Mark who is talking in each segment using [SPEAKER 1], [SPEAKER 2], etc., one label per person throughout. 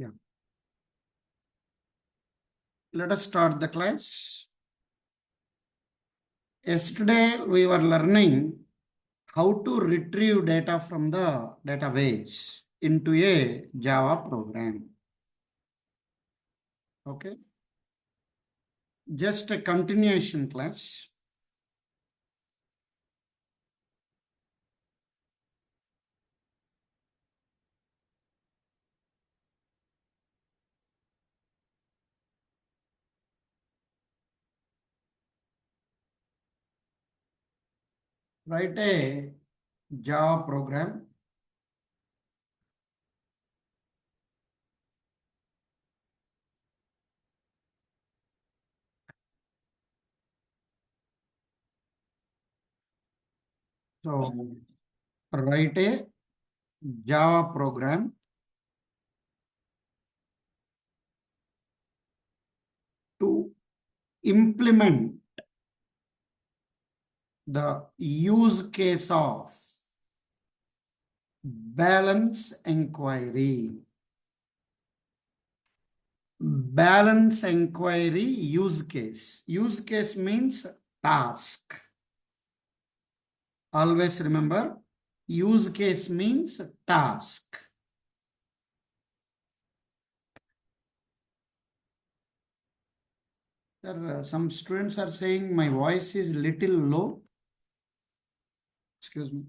[SPEAKER 1] Yeah. Let us start the class. Yesterday we were learning how to retrieve data from the database into a Java program. Okay. Just a continuation class. Write a Java program. So write a Java program to implement the use case of balance inquiry. Balance inquiry use case. Use case means task. Always remember, use case means task. Some students are saying my voice is little low. Excuse me.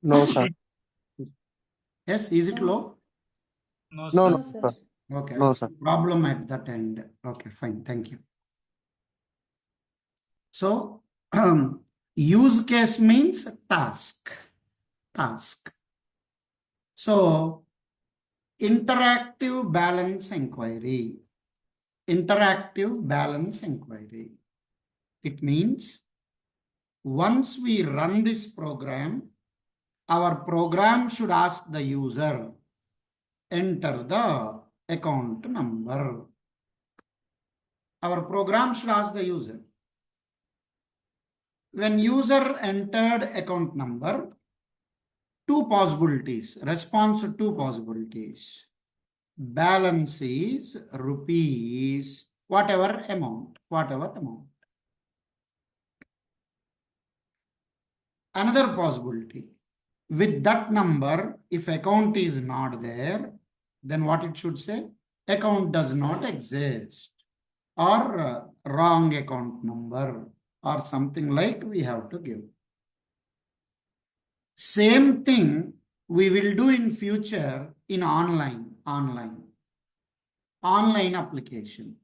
[SPEAKER 2] No, sir.
[SPEAKER 1] Yes, is it low?
[SPEAKER 3] No,
[SPEAKER 2] No,
[SPEAKER 3] sir.
[SPEAKER 2] no,
[SPEAKER 4] No, sir.
[SPEAKER 2] sir.
[SPEAKER 1] Okay.
[SPEAKER 2] No, sir.
[SPEAKER 1] Problem at that end. Okay, fine. Thank you. So, use case means task. Task. So, interactive balance inquiry. Interactive balance inquiry. It means once we run this program, our program should ask the user, enter the account number. Our program should ask the user. When user entered account number, two possibilities, response to two possibilities. Balance is rupees, whatever amount. Another possibility, with that number, if account is not there, then what it should say? Account does not exist, or wrong account number, or something like we have to give. Same thing we will do in future in online application.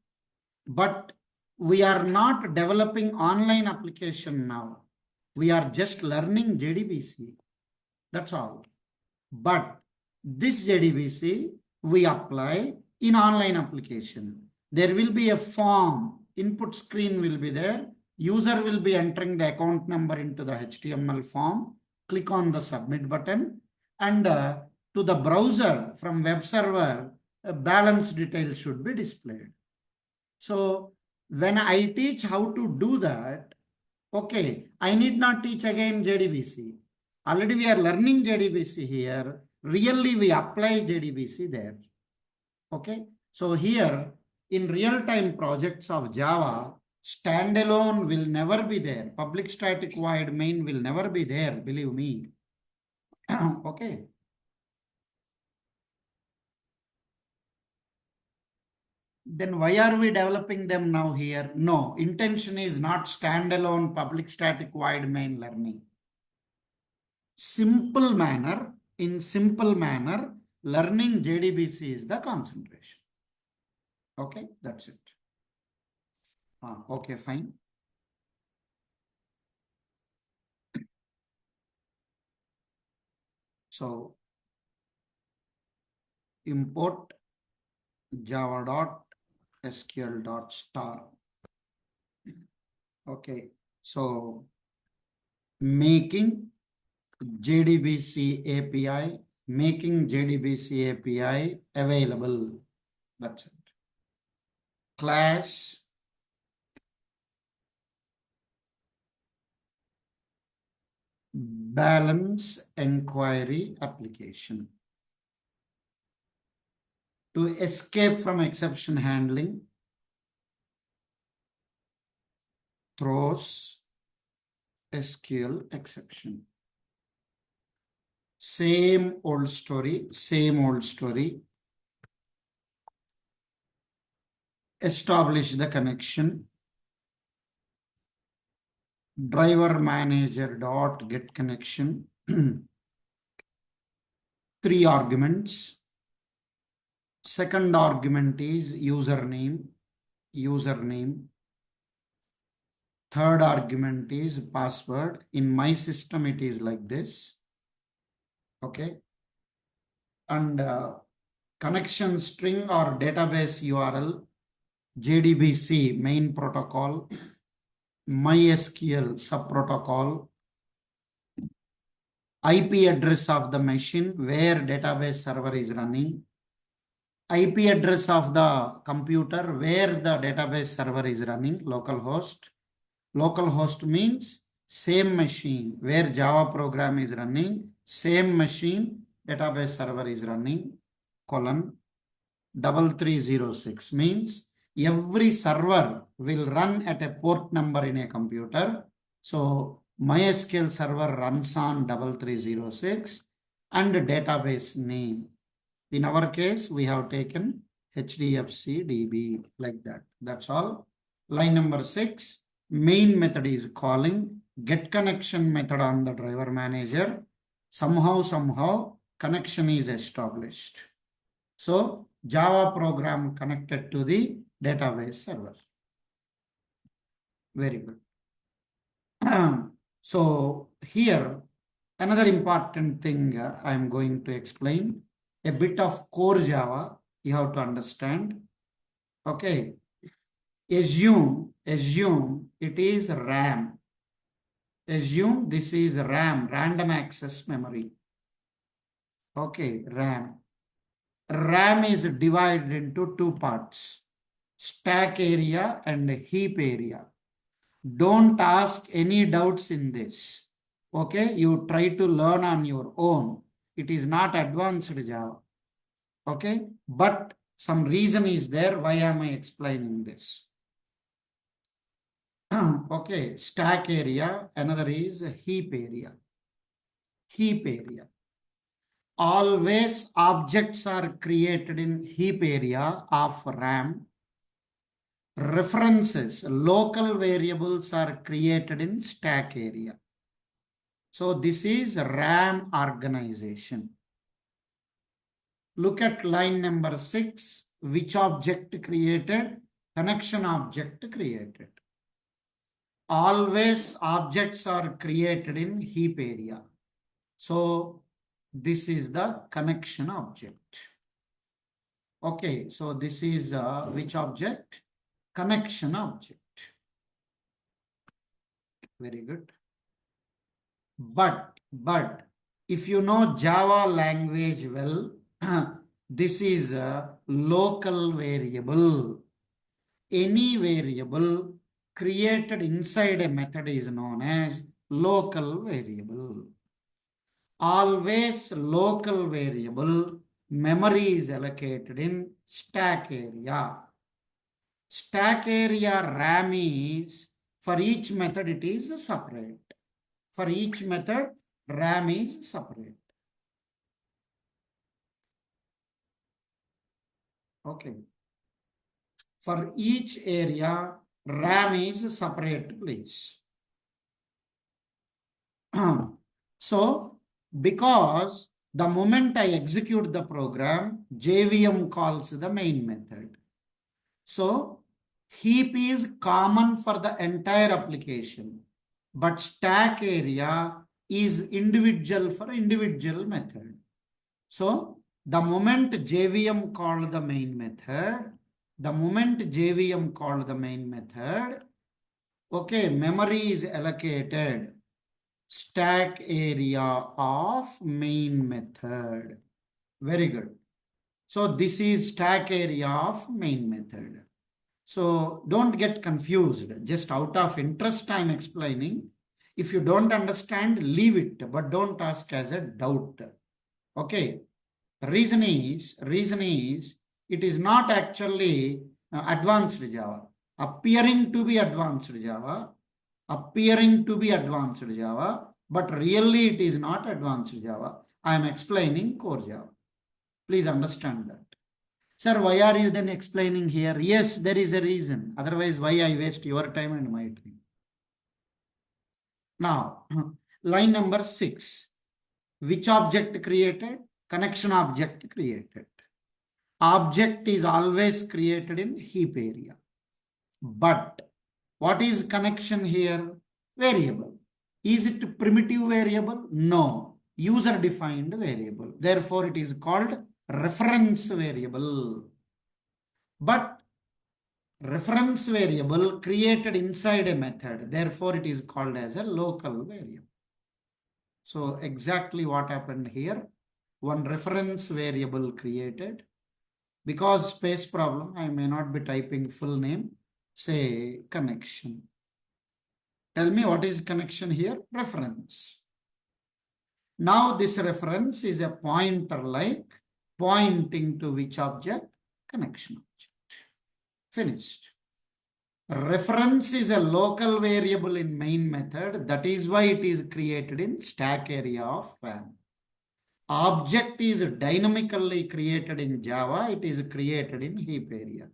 [SPEAKER 1] But we are not developing online application now. We are just learning JDBC. That's all. But this JDBC we apply in online application. There will be a form, input screen will be there. User will be entering the account number into the HTML form. Click on the submit button, and to the browser from web server, balance details should be displayed. So when I teach how to do that, okay, I need not teach again JDBC. Already we are learning JDBC here. Really we apply JDBC there. Okay. So here in real-time projects of Java, standalone will never be there. Public static void main will never be there, believe me. Okay. Then why are we developing them now here? No, intention is not standalone public static void main learning. In simple manner, learning JDBC is the concentration. Okay, that's it. Okay, fine. So, import java.sql.star. Okay, so making JDBC API available. That's it. Class balance inquiry application. To escape from exception handling, throws SQL exception. Same old story, same old story. Establish the connection. Driver manager dot get connection. 3 arguments. Second argument is username. Third argument is password. In my system, it is like this. Okay. And connection string or database URL, JDBC main protocol, MySQL subprotocol, IP address of the machine where database server is running, IP address of the computer where the database server is running, localhost. Localhost means same machine where Java program is running, same machine database server is running, colon 3306 means every server will run at a port number in a computer. So MySQL server runs on 3306 and database name. In our case, we have taken HDFC DB like that. That's all. Line number 6, main method is calling get connection method on the driver manager. Somehow connection is established. So Java program connected to the database server. Very good. So here, another important thing I am going to explain. A bit of core Java you have to understand. Okay. Assume it is RAM. Assume this is RAM, random access memory. Okay, RAM. RAM is divided into 2 parts, stack area and heap area. Don't ask any doubts in this. Okay, you try to learn on your own. It is not advanced Java. Okay, but some reason is there. Why am I explaining this? Okay, stack area, another is heap area. Heap area. Always objects are created in heap area of RAM. References, local variables are created in stack area. So this is RAM organization. Look at line number 6. Which object created? Connection object created. Always objects are created in heap area. So this is the connection object. Okay, so this is which object? Connection object. Very good. But if you know Java language well, this is a local variable. Any variable created inside a method is known as local variable. Always local variable, memory is allocated in stack area. Stack area RAM is, for each method it is separate. For each method, RAM is separate. Okay. For each area, RAM is separate, please. So, because the moment I execute the program, JVM calls the main method. So, heap is common for the entire application, but stack area is individual for individual method. So, the moment JVM called the main method, okay, memory is allocated stack area of main method. Very good. So this is stack area of main method. So don't get confused. Just out of interest, I'm explaining. If you don't understand, leave it, but don't ask as a doubt. Okay. Reason is, It is not actually advanced Java. Appearing to be advanced Java, appearing to be advanced Java, but really it is not advanced Java. I am explaining core Java. Please understand that. Sir, why are you then explaining here? Yes, there is a reason. Otherwise, why I waste your time and my time? Now, line number 6. Which object created? Connection object created. Object is always created in heap area. But what is connection here? Variable. Is it primitive variable? No. User defined variable. Therefore, it is called reference variable. But reference variable created inside a method. Therefore, it is called as a local variable. So exactly what happened here. One reference variable created. Because space problem, I may not be typing full name. Say connection. Tell me what is connection here? Reference. Now this reference is a pointer like pointing to which object? Connection object. Finished. Reference is a local variable in main method. That is why it is created in stack area of RAM. Object is dynamically created in Java. It is created in heap area.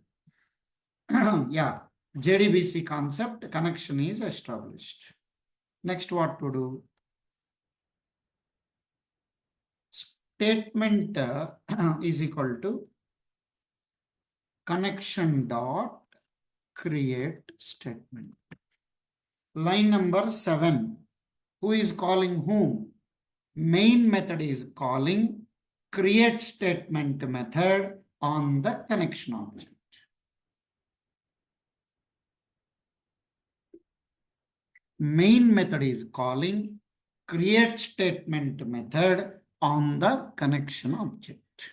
[SPEAKER 1] Yeah, JDBC concept connection is established. Next, what to do? Statement is equal to connection dot create statement. Line number 7. Who is calling whom? Main method is calling create statement method on the connection object. Main method is calling create statement method on the connection object.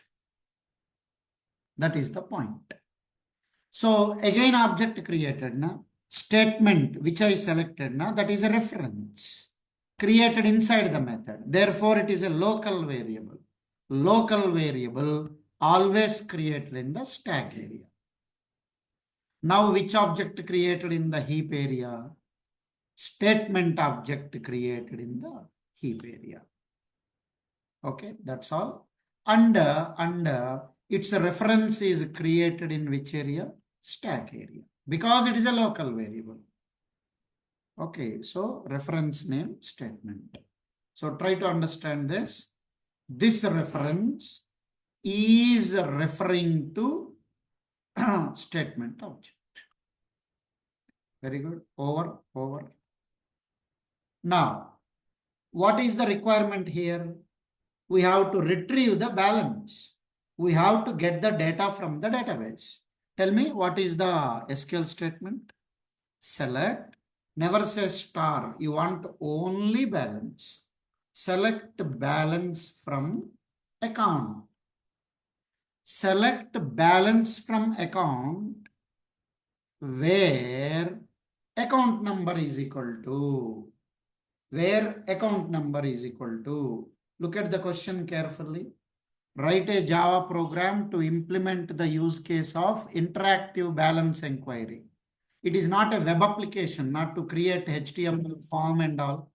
[SPEAKER 1] That is the point. So again object created now. Statement which I selected now, that is a reference created inside the method. Therefore, it is a local variable. Local variable always created in the stack area. Now which object created in the heap area? Statement object created in the heap area. Okay, that's all. Under its reference is created in which area? Stack area. Because it is a local variable. Okay, so reference name statement. So try to understand this. This reference is referring to statement object. Very good. Over. Now, what is the requirement here? We have to retrieve the balance. We have to get the data from the database. Tell me, what is the SQL statement? Select, never say star. You want only balance. Select balance from account. Select balance from account where account number is equal to. Where account number is equal to. Look at the question carefully. Write a Java program to implement the use case of interactive balance inquiry. It is not a web application, not to create HTML form and all.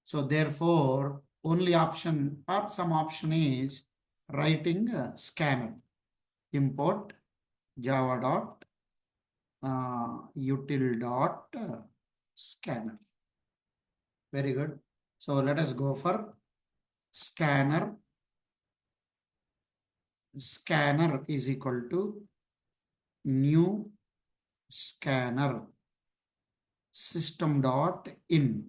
[SPEAKER 1] So therefore, only option or some option is writing a scanner. Import java dot util dot scanner. Very good. So let us go for scanner. Scanner is equal to new scanner system dot in.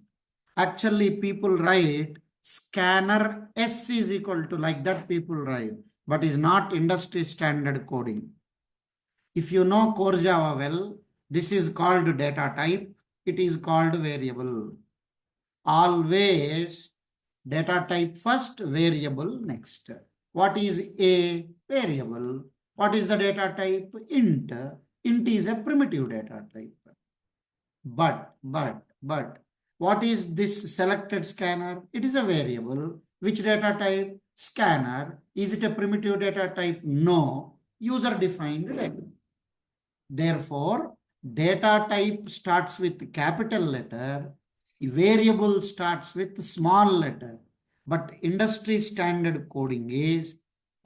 [SPEAKER 1] Actually, people write scanner S is equal to, like that people write, but is not industry standard coding. If you know core Java well, this is called data type. It is called variable. Always data type first, variable next. What is a variable? What is the data type? Int. Int is a primitive data type. But, what is this selected scanner? It is a variable. Which data type? Scanner. Is it a primitive data type? No. user defined data. Therefore, data type starts with capital letter, variable starts with small letter. But industry standard coding is,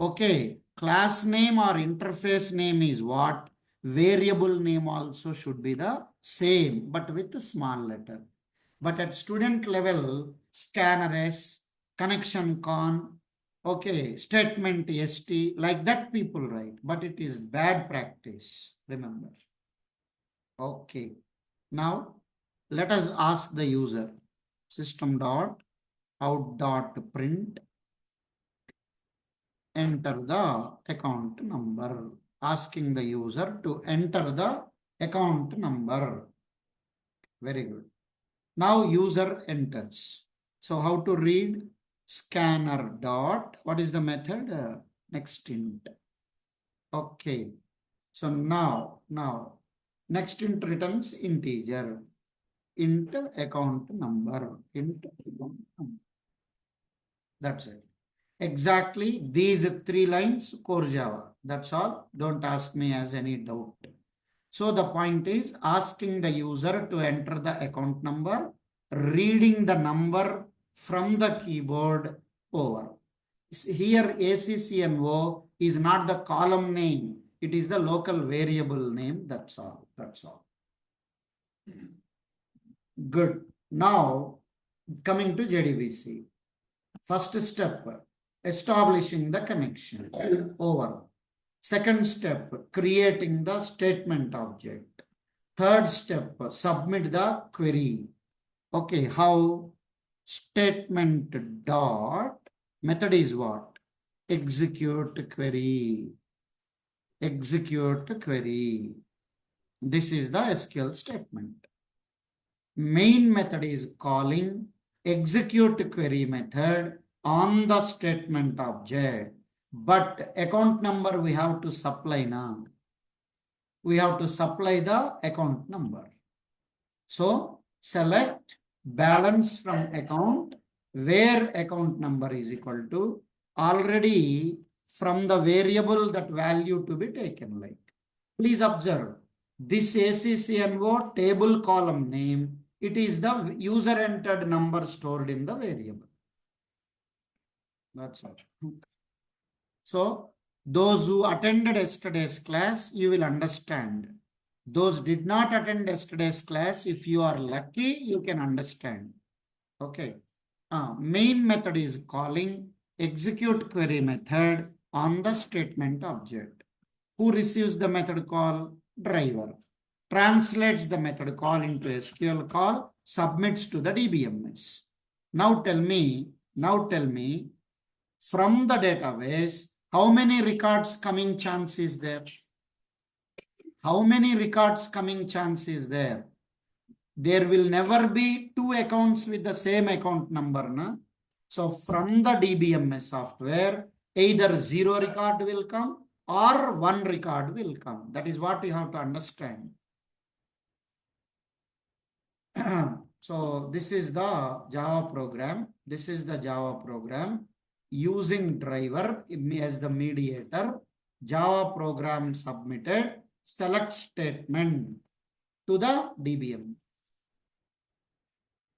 [SPEAKER 1] okay, class name or interface name is what? Variable name also should be the same, but with a small letter. But at student level, scanner S, connection con, okay, statement ST, like that people write, but it is bad practice, remember. Okay, now let us ask the user, system dot out dot print, enter the account number, asking the user to enter the account number. Very good. Now user enters. So how to read? Scanner dot, what is the method? Next int. Okay. So now next int returns integer. Int account number. Int account number. That's it. Exactly these 3 lines core Java. That's all. Don't ask me as any doubt. So the point is asking the user to enter the account number, reading the number from the keyboard over. Here ACCNO is not the column name. It is the local variable name. That's all. That's all. Good. Now coming to JDBC. First step, establishing the connection over. Second step, creating the statement object. Third step, submit the query. Okay, how? Statement dot, method is what? Execute query. Execute query. This is the SQL statement. Main method is calling execute query method on the statement object. But account number we have to supply now. We have to supply the account number. So select balance from account where account number is equal to already from the variable that value to be taken. Like, please observe this ACCNO table column name. It is the user entered number stored in the variable. That's all. So those who attended yesterday's class, you will understand. Those did not attend yesterday's class, if you are lucky, you can understand. Okay. Main method is calling execute query method on the statement object. Who receives the method call? Driver. Translates the method call into SQL call, submits to the DBMS. Now tell me, from the database, how many records coming chance is there? How many records coming chance is there? There will never be 2 accounts with the same account number. Na? So from the DBMS software, either 0 record will come or 1 record will come. That is what you have to understand. So this is the Java program. This is the Java program using driver as the mediator. Java program submitted. Select statement to the DBM.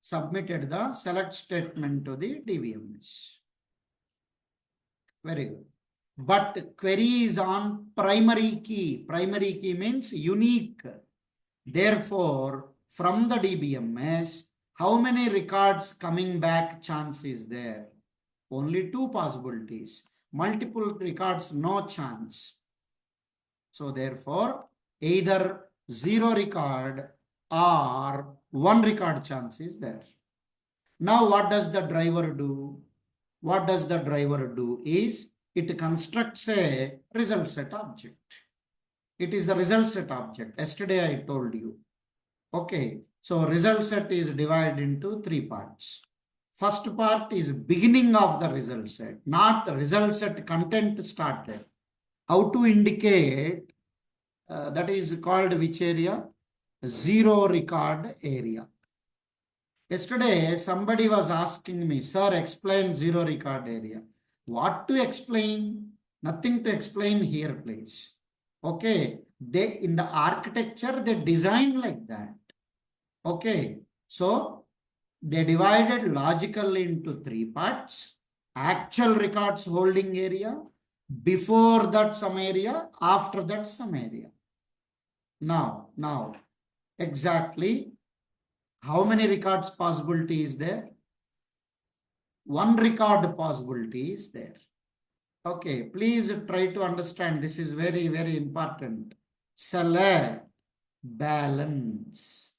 [SPEAKER 1] Submitted the select statement to the DBMS. Very good. But query is on primary key. Primary key means unique. Therefore, from the DBMS, how many records coming back chance is there? Only 2 possibilities. Multiple records, no chance. So therefore, either 0 record or 1 record chance is there. Now what does the driver do? What does the driver do is, it constructs a result set object. It is the result set object. Yesterday I told you. Okay, so result set is divided into 3 parts. First part is beginning of the result set, not result set content started. How to indicate, that is called which area? 0 record area. Yesterday, somebody was asking me, sir, explain 0 record area. What to explain? Nothing to explain here, please. Okay, they in the architecture they designed like that. Okay, so they divided logically into three parts: actual records holding area, before that some area, after that some area. Now, exactly how many records possibility is there? One record possibility is there. Okay, please try to understand. This is very, very important. Select, balance.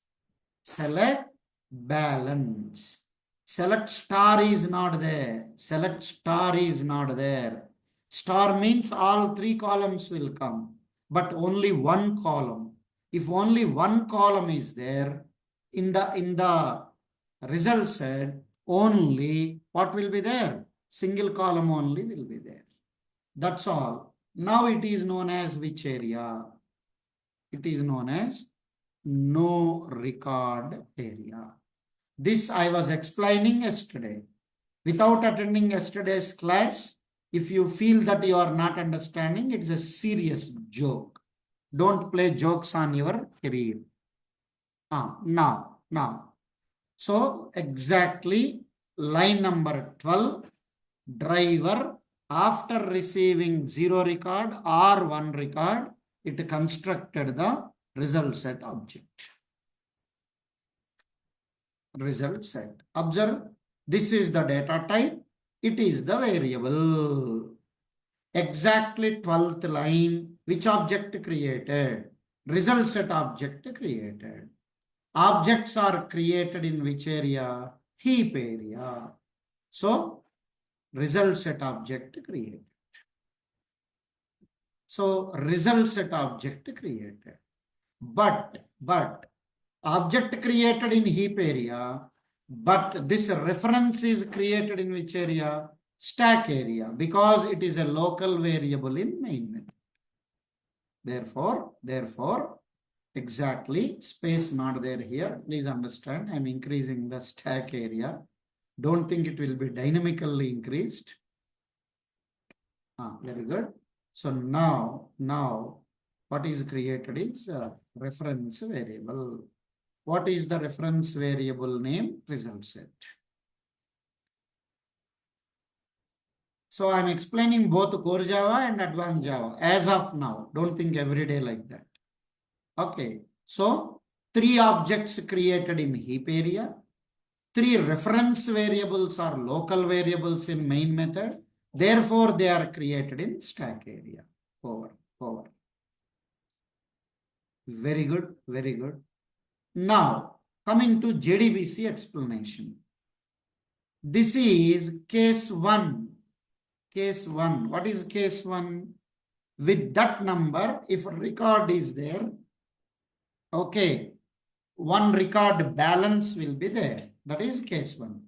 [SPEAKER 1] Select, balance. Select star is not there. Select star is not there. Star means all three columns will come, but only one column. If only one column is there, in the result set, only what will be there? Single column only will be there. That's all. Now it is known as which area? It is known as no record area. This I was explaining yesterday. Without attending yesterday's class, if you feel that you are not understanding, it's a serious joke. Don't play jokes on your career. Now. So exactly line number 12, driver after receiving 0 record or 1 record, it constructed the result set object. Result set. Observe, this is the data type. It is the variable. Exactly 12th line, which object created? Result set object created. Objects are created in which area? Heap area. So, result set object created. So, result set object created. But, object created in heap area, but this reference is created in which area? Stack area, because it is a local variable in main method. Therefore, exactly, space not there here. Please understand, I'm increasing the stack area. Don't think it will be dynamically increased. Very good. So now what is created is reference variable. What is the reference variable name? Result set. So I'm explaining both core Java and advanced Java as of now. Don't think every day like that. Okay. So 3 objects created in heap area. 3 reference variables are local variables in main method. Therefore, they are created in stack area. Over. Very good. Now, coming to JDBC explanation. This is case 1. Case 1. What is case 1? With that number, if a record is there, okay, 1 record balance will be there. That is case 1.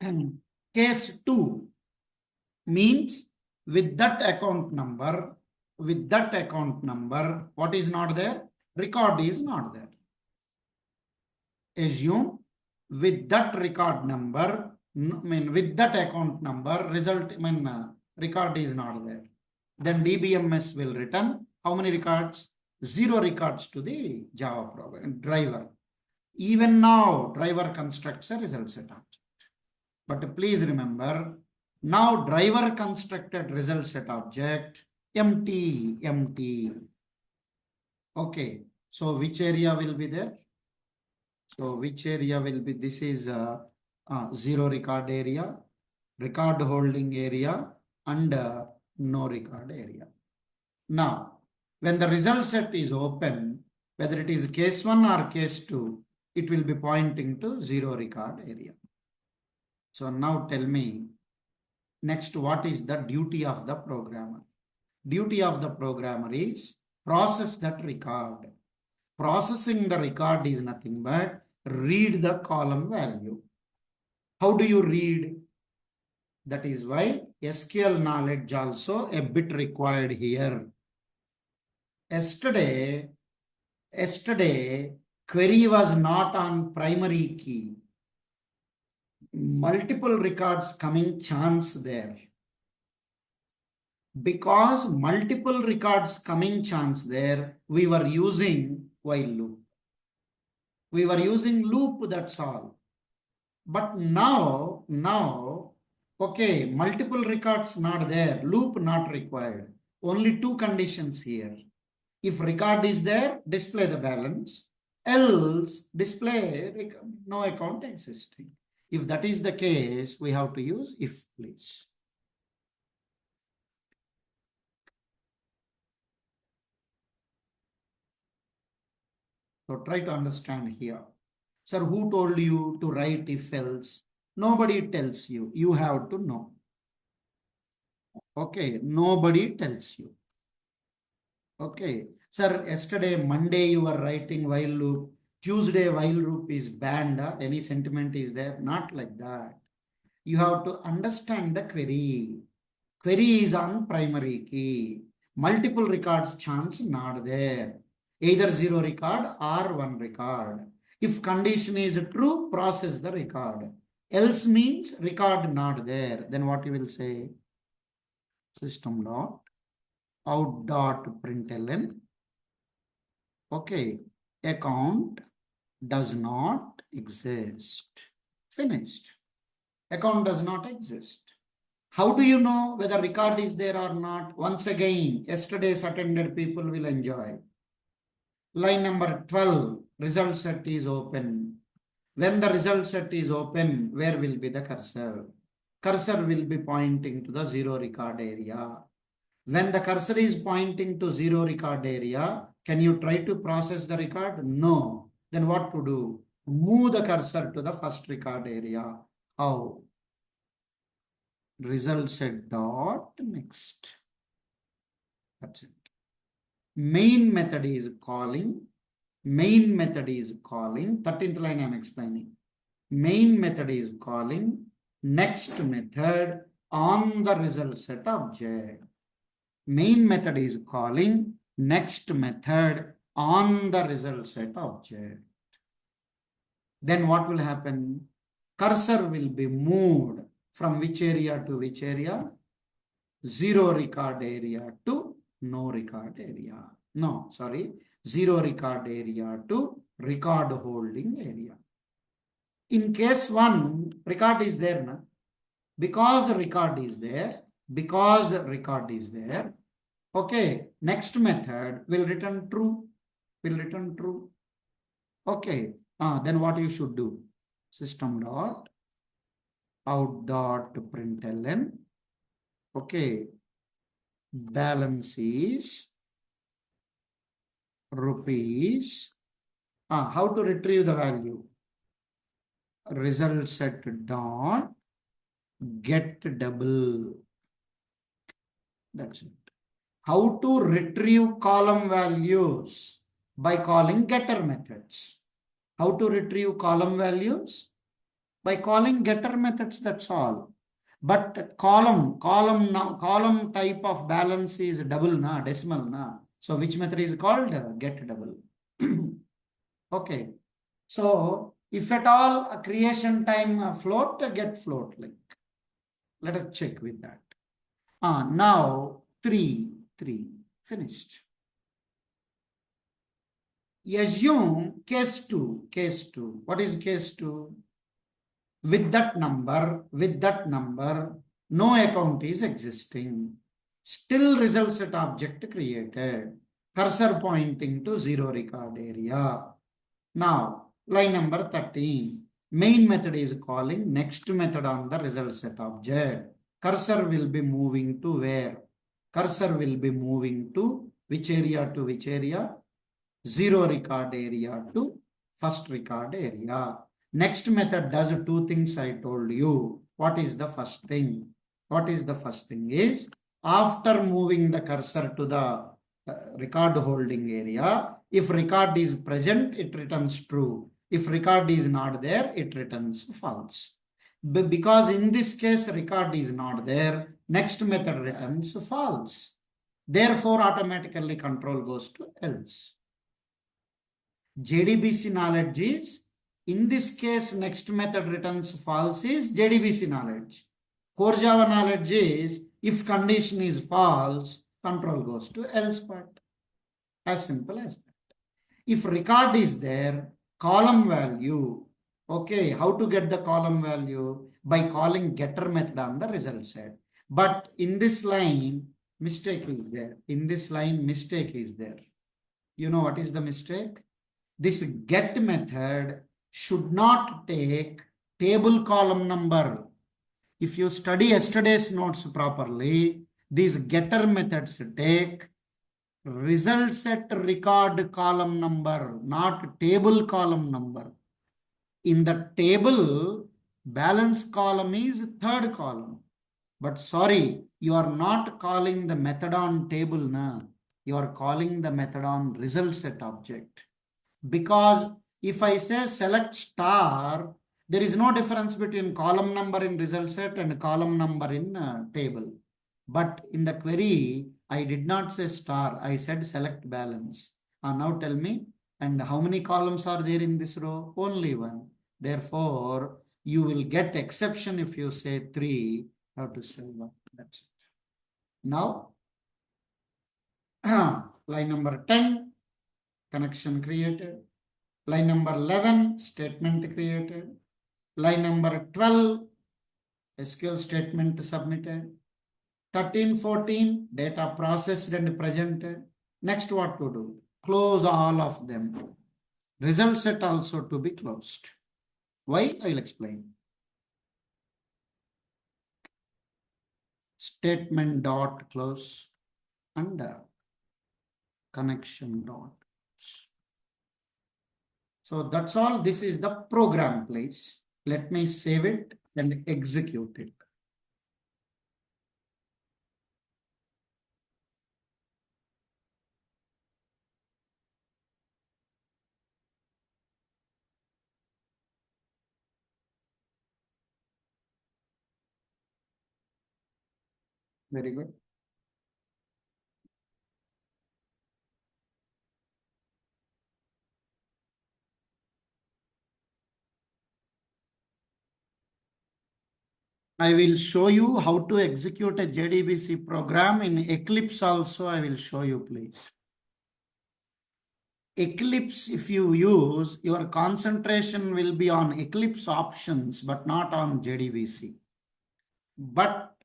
[SPEAKER 1] And case 2 means with that account number, what is not there? Record is not there. Assume with that record number, with that account number, record is not there. Then DBMS will return how many records? 0 records to the Java program driver. Even now, driver constructs a result set object. But please remember, now driver constructed result set object, empty. Okay, so which area will be there? So which area will be? This is 0 record area, record holding area, and no record area. Now, when the result set is open, whether it is case 1 or case 2, it will be pointing to 0 record area. So now tell me, next, what is the duty of the programmer? Duty of the programmer is process that record. Processing the record is nothing but read the column value. How do you read? That is why SQL knowledge also a bit required here. Yesterday, query was not on primary key. multiple records coming chance there. Because multiple records coming chance there, we were using while loop. We were using loop, that's all. But now, okay, multiple records not there, loop not required. Only two conditions here. If record is there, display the balance. Else, display no account existing. If that is the case, we have to use if, please. So try to understand here. Sir, who told you to write if else? Nobody tells you. You have to know. Okay, nobody tells you. Okay, sir, yesterday, Monday, you were writing while loop. Tuesday, while loop is banned. Any sentiment is there? Not like that. You have to understand the query. Query is on primary key. Multiple records chance not there. Either zero record or one record. If condition is true, process the record. Else means record not there. Then what you will say? System dot out dot println. Okay, account does not exist. Finished. Account does not exist. How do you know whether record is there or not? Once again, yesterday's attended people will enjoy. Line number 12, result set is open. When the result set is open, where will be the cursor? Cursor will be pointing to the zero record area. When the cursor is pointing to zero record area, can you try to process the record? No. Then what to do? Move the cursor to the first record area. How? Result set dot next. That's it. Main method is calling. Main method is calling. 13th line I'm explaining. Main method is calling next method on the result set object. Main method is calling next method on the result set object. Then what will happen? Cursor will be moved from which area to which area? Zero record area to no record area. No, sorry. Zero record area to record holding area. In case 1, record is there. Na? Because record is there, okay, next method will return true. Okay, then what you should do? System dot out dot println. Okay, balance is rupees. How to retrieve the value? Result set dot get double. That's it. How to retrieve column values? By calling getter methods. How to retrieve column values? By calling getter methods, that's all. But column type of balance is double, na, decimal. Na. So which method is called? Get double. Okay. So if at all a creation time float, get float like. Let us check with that. Now 3, finished. Assume case 2. What is case 2? With that number, no account is existing. Still result set object created. Cursor pointing to zero record area. Now, line number 13. Main method is calling next method on the result set object. Cursor will be moving to where? Cursor will be moving to which area to which area? Zero record area to first record area. Next method does 2 things I told you. What is the first thing? Is after moving the cursor to the record holding area, if record is present, it returns true. If record is not there, it returns false. Because in this case, record is not there, next method returns false. Therefore, automatically control goes to else. JDBC knowledge is In this case, next method returns false is JDBC knowledge. Core Java knowledge is if condition is false, control goes to else part. As simple as that. If record is there, column value. Okay, how to get the column value? By calling getter method on the result set. But in this line, mistake is there. In this line, mistake is there. You know what is the mistake? This get method should not take table column number. If you study yesterday's notes properly, these getter methods take result set record column number, not table column number. In the table, balance column is third column. But sorry, you are not calling the method on table na. You are calling the method on result set object. Because if I say select star, there is no difference between column number in result set and column number in table. But in the query, I did not say star, I said select balance. Now tell me, and how many columns are there in this row? Only one. Therefore, you will get exception if you say 3, how to say 1. That's it. Now, line number 10, connection created. Line number 11, statement created. Line number 12, SQL statement submitted. 13, 14, data processed and presented. Next, what to do? Close all of them. Result set also to be closed. Why? I will explain. Statement dot close and connection dot. So that's all. This is the program, please. Let me save it and execute it. Very good. I will show you how to execute a JDBC program in Eclipse also. I will show you, please. Eclipse, if you use, your concentration will be on Eclipse options, but not on JDBC. But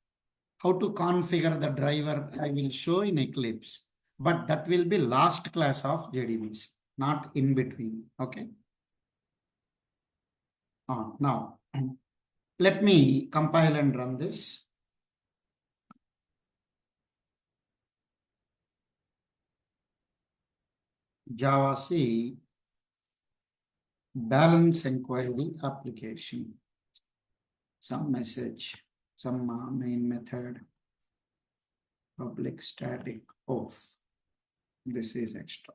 [SPEAKER 1] how to configure the driver, I will show in Eclipse. But that will be last class of JDBC, not in between. Okay. Now, let me compile and run this. Java C balance inquiry application. Some message, some main method, public static off. This is extra.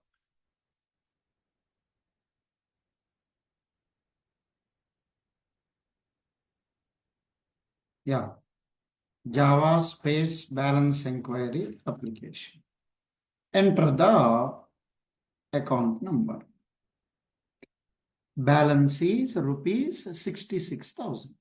[SPEAKER 1] Yeah. Java space balance inquiry application. Enter the account number. Balance is rupees 66,000.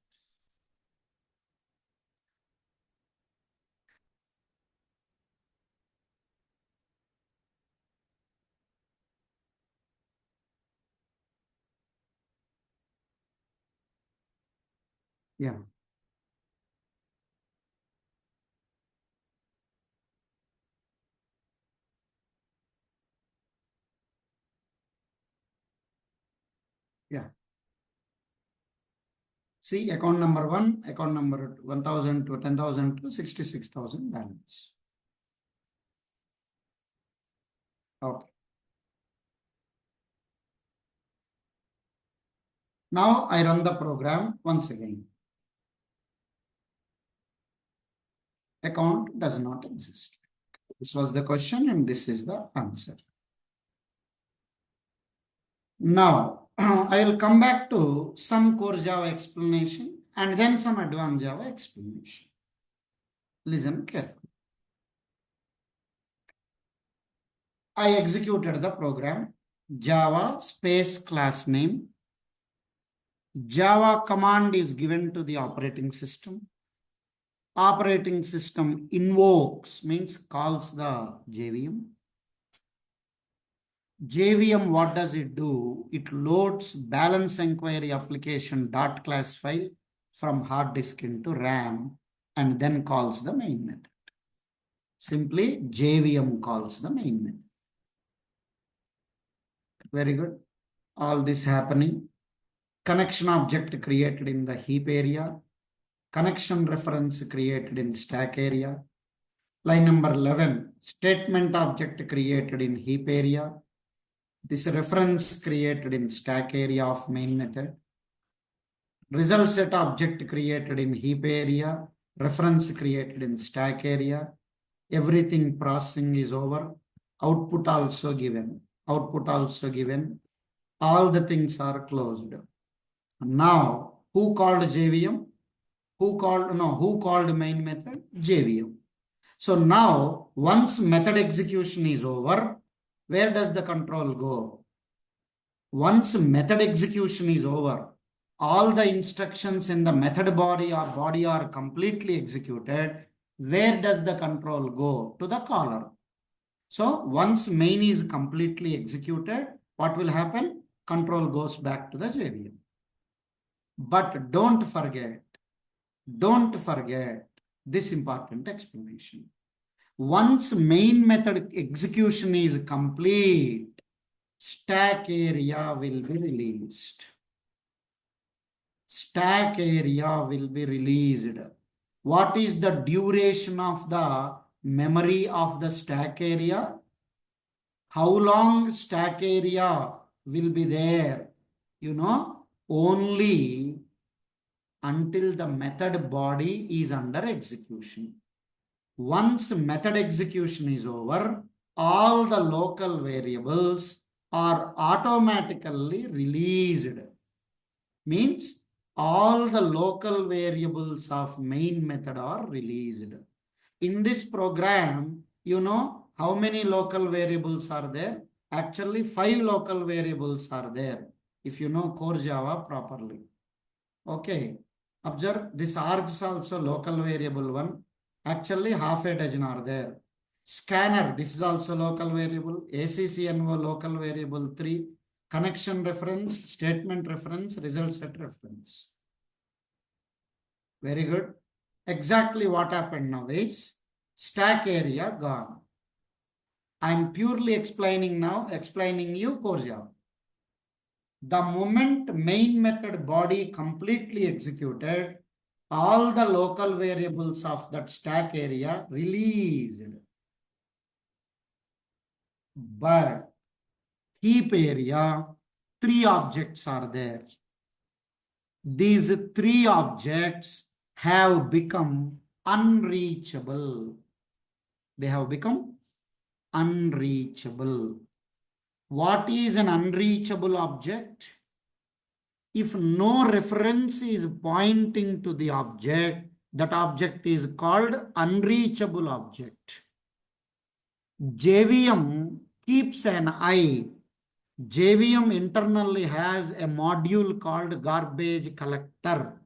[SPEAKER 1] Yeah. Yeah. See, account number 1, account number 1,000 to 10,000 to 66,000 balance. Okay. Now I run the program once again. Account does not exist. This was the question and this is the answer. Now, I will come back to some core Java explanation and then some advanced Java explanation. Listen carefully. I executed the program Java space class name Java command is given to the operating system. Operating system invokes, means calls the JVM. JVM, what does it do? It loads balance enquiry application dot class file from hard disk into RAM and then calls the main method. Simply JVM calls the main method. Very good. All this happening. Connection object created in the heap area. Connection reference created in stack area. Line number 11, statement object created in heap area. This reference created in stack area of main method. Result set object created in heap area. Reference created in stack area. Everything processing is over. Output also given. Output also given. All the things are closed. Now, who called JVM? Who called main method? JVM. So now, once method execution is over, where does the control go? Once method execution is over, all the instructions in the method body are completely executed. Where does the control go? To the caller. So once main is completely executed, what will happen? Control goes back to the JVM. But don't forget this important explanation. Once main method execution is complete, stack area will be released. Stack area will be released. What is the duration of the memory of the stack area? How long stack area will be there? Only until the method body is under execution. Once method execution is over, all the local variables are automatically released. Means all the local variables of main method are released. In this program, how many local variables are there? Actually, 5 local variables are there, if you know core Java properly. Okay. Observe, this args also local variable 1. Actually, half a dozen are there. Scanner, this is also local variable. ACCNO local variable 3. Connection reference, statement reference, result set reference. Very good. Exactly what happened now is stack area gone. I am purely explaining you core Java. The moment main method body completely executed, all the local variables of that stack area released. But heap area, 3 objects are there. These 3 objects have become unreachable. They have become unreachable. What is an unreachable object? If no reference is pointing to the object, that object is called unreachable object. JVM keeps an eye. JVM internally has a module called garbage collector.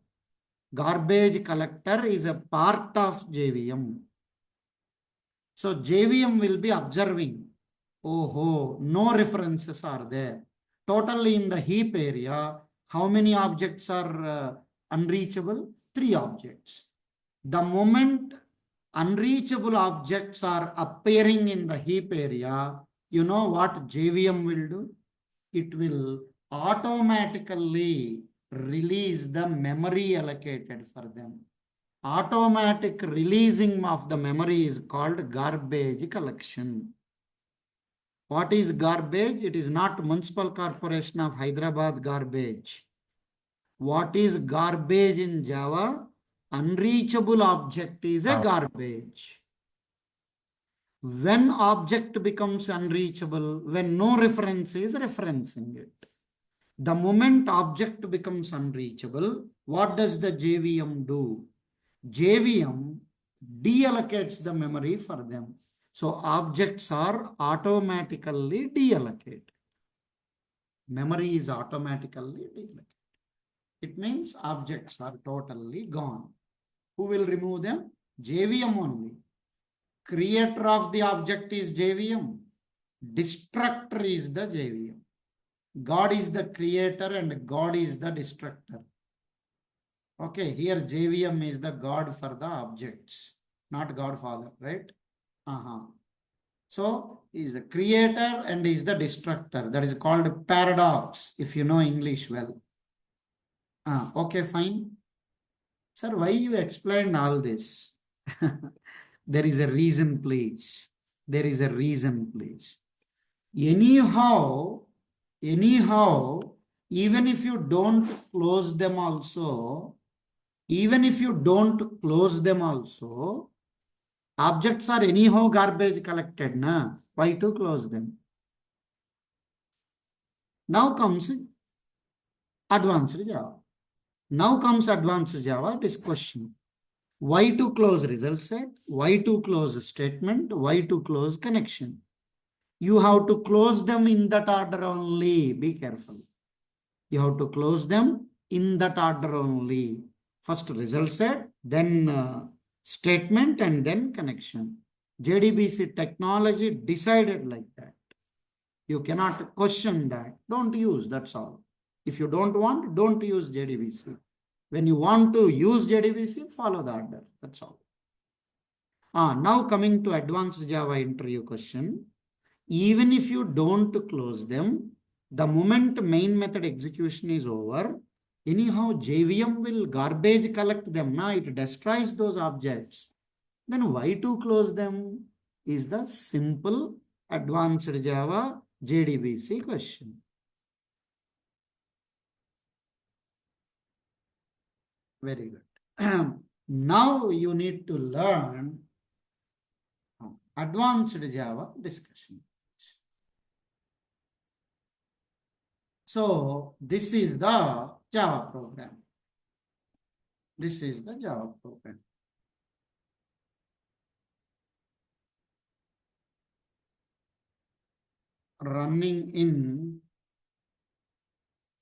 [SPEAKER 1] Garbage collector is a part of JVM. So JVM will be observing, no references are there. Totally in the heap area, how many objects are unreachable? 3 objects. The moment unreachable objects are appearing in the heap area, you know what JVM will do? It will automatically release the memory allocated for them. Automatic releasing of the memory is called garbage collection. What is garbage? It is not Municipal Corporation of Hyderabad garbage. What is garbage in Java? Unreachable object is a garbage. When object becomes unreachable, when no reference is referencing it. The moment object becomes unreachable, what does the JVM do? JVM deallocates the memory for them. So objects are automatically deallocated. Memory is automatically deallocated. It means objects are totally gone. Who will remove them? JVM only. Creator of the object is JVM. Destructor is the JVM. God is the creator and God is the destructor. Okay, here JVM is the God for the objects, not Godfather, right? So he is the creator and he is the destructor. That is called paradox, if you know English well. Okay, fine. Sir, why you explained all this? There is a reason, please. There is a reason, please. Anyhow, even if you don't close them also, objects are anyhow garbage collected, na? Why to close them? Now comes advanced Java. This question. Why to close result set? Why to close statement? Why to close connection? You have to close them in that order only. Be careful. You have to close them in that order only. First result set, then statement, and then connection. JDBC technology decided like that. You cannot question that. Don't use, that's all. If you don't want, don't use JDBC. When you want to use JDBC, follow the order. That's all. Now coming to advanced Java interview question. Even if you don't close them, the moment main method execution is over, anyhow JVM will garbage collect them. Now it destroys those objects. Then why to close them is the simple advanced Java JDBC question. Very good. Now you need to learn advanced Java discussion. So this is the Java program. This is the Java program. Running in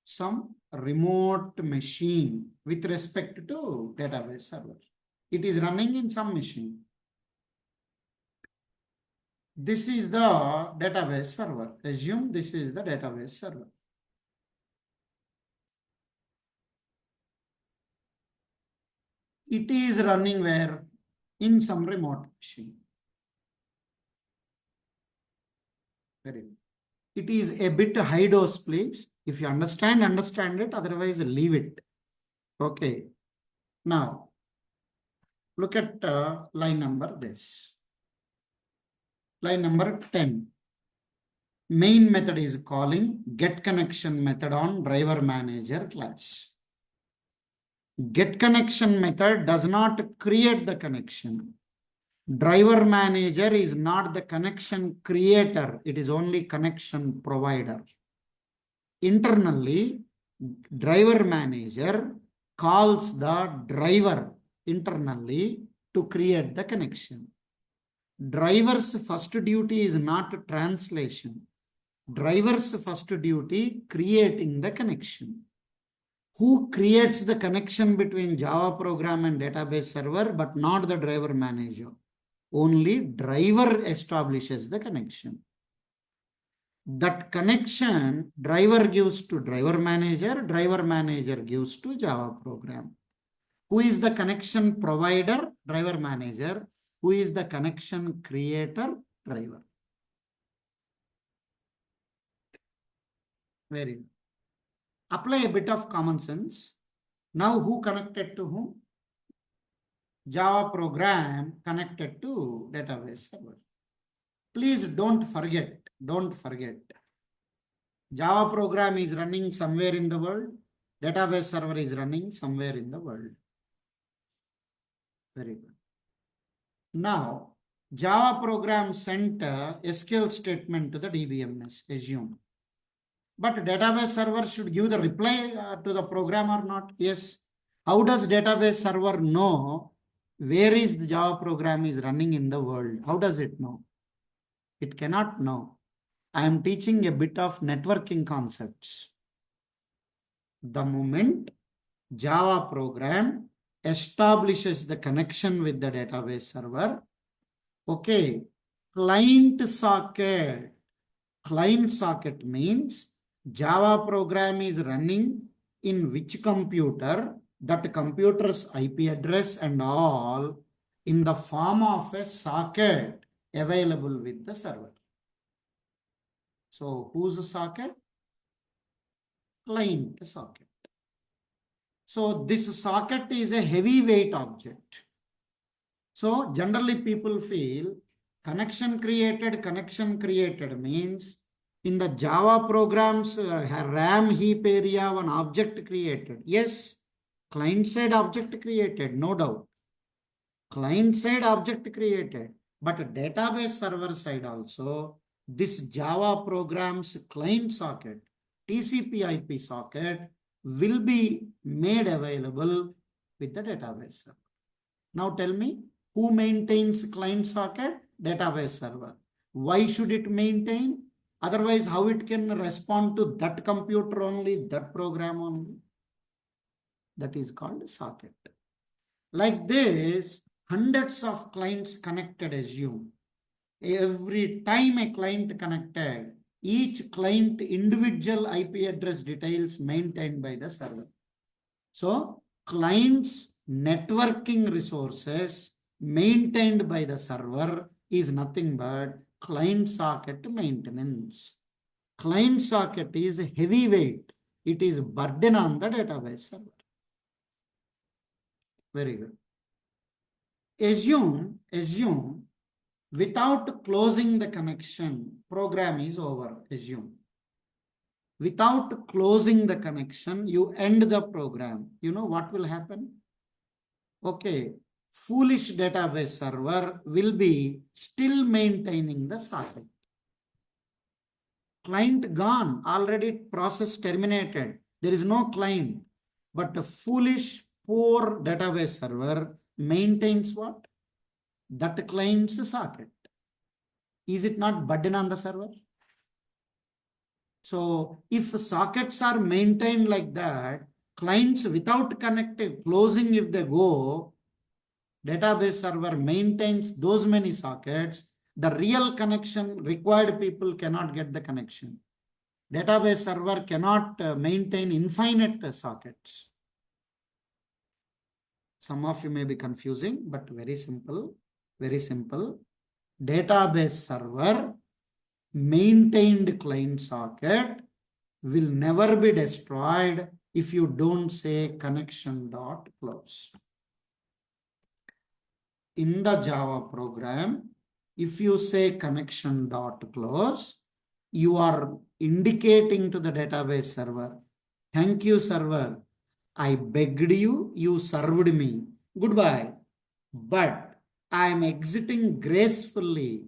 [SPEAKER 1] some remote machine with respect to database server. It is running in some machine. This is the database server. Assume this is the database server. It is running where? In some remote machine. Very good. It is a bit high dose, please. If you understand it. Otherwise, leave it. Okay. Now, look at line number this. Line number 10. Main method is calling get connection method on driver manager class. Get connection method does not create the connection. Driver manager is not the connection creator. It is only connection provider. Internally, driver manager calls the driver internally to create the connection. Driver's first duty is not translation. Driver's first duty creating the connection. Who creates the connection between Java program and database server, but not the driver manager? Only driver establishes the connection. That connection driver gives to driver manager gives to Java program. Who is the connection provider? Driver manager. Who is the connection creator? Driver. Very good. Apply a bit of common sense. Now who connected to whom? Java program connected to database server. Please don't forget. Java program is running somewhere in the world. Database server is running somewhere in the world. Very good. Now, Java program sent a SQL statement to the DBMS, assume. But database server should give the reply to the program or not? Yes. How does database server know where is the Java program is running in the world? How does it know? It cannot know. I am teaching a bit of networking concepts. The moment Java program establishes the connection with the database server. Okay, client socket. Client socket means Java program is running in which computer, that computer's IP address and all in the form of a socket available with the server. So whose socket? Client socket. So this socket is a heavyweight object. So generally people feel connection created means in the Java programs RAM heap area one object created. Yes, client side object created, no doubt. Client side object created, but database server side also this Java programs client socket, TCP IP socket will be made available with the database server. Now tell me, who maintains client socket? Database server. Why should it maintain? Otherwise, how it can respond to that computer only, that program only? That is called socket. Like this, hundreds of clients connected, assume. Every time a client connected, each client individual IP address details maintained by the server. So client's networking resources maintained by the server is nothing but client socket maintenance. Client socket is heavyweight. It is burden on the database server. Very good. Assume without closing the connection, program is over. Assume. Without closing the connection, you end the program. You know what will happen? Okay, foolish database server will be still maintaining the socket. Client gone, already process terminated. There is no client. But the foolish, poor database server maintains what? That client's socket. Is it not burden on the server? So if sockets are maintained like that, clients without connecting, closing if they go, database server maintains those many sockets, the real connection required people cannot get the connection. Database server cannot maintain infinite sockets. Some of you may be confusing, but very simple, very simple. Database server maintained client socket will never be destroyed if you don't say connection dot close. In the Java program, if you say connection dot close, you are indicating to the database server, thank you server, I begged you, you served me, goodbye. But I am exiting gracefully.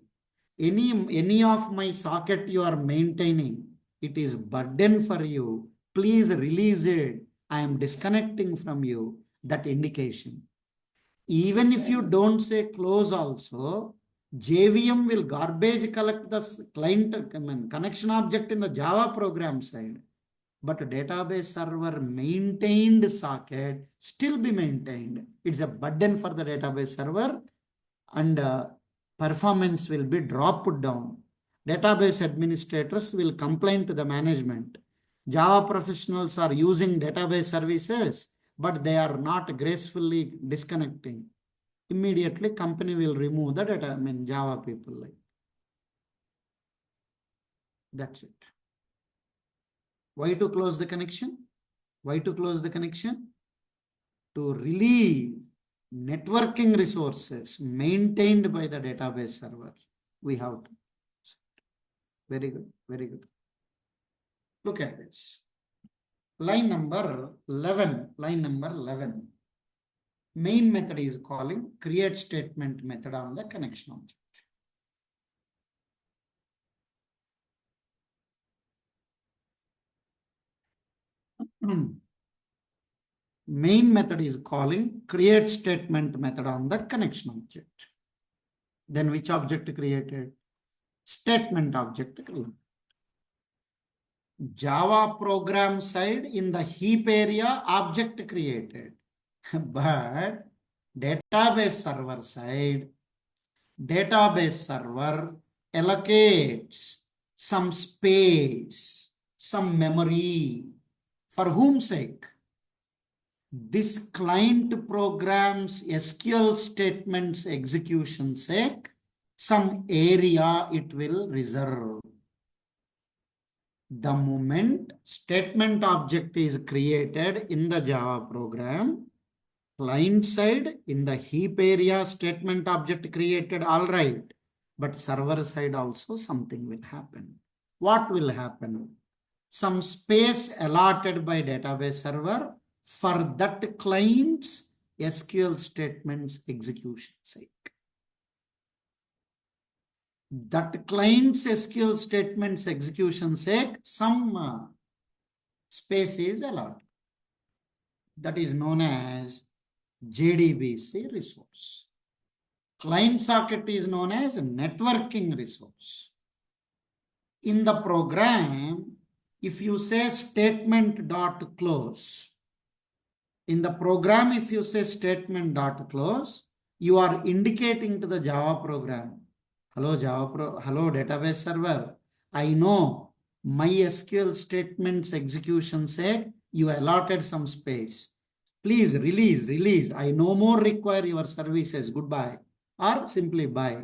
[SPEAKER 1] Any of my socket you are maintaining, it is burden for you. Please release it. I am disconnecting from you. That indication. Even if you don't say close also, JVM will garbage collect the client connection object in the Java program side. But database server maintained socket still be maintained. It's a burden for the database server and performance will be dropped down. Database administrators will complain to the management. Java professionals are using database services, but they are not gracefully disconnecting. Immediately, company will remove the data, Java people. Like that's it. Why to close the connection? Why to close the connection? To relieve networking resources maintained by the database server. We have to. Very good, very good. Look at this. Line number 11. Line number 11. Main method is calling create statement method on the connection object. Main method is calling create statement method on the connection object. Then which object created? Statement object created. Java program side in the heap area object created. But database server allocates some space, some memory. For whom sake? This client programs SQL statements execution sake, some area it will reserve. The moment statement object is created in the Java program, client side in the heap area statement object created, all right. But server side also something will happen. What will happen? Some space allotted by database server for that client's SQL statements execution sake. That client's SQL statements execution sake, some space is allowed. That is known as JDBC resource. Client socket is known as networking resource. In the program, if you say statement dot close, in the program, if you say statement dot close, you are indicating to the Java program, hello hello database server, I know MySQL statements execution sake, you allotted some space. Please release. I no more require your services. Goodbye. Or simply bye.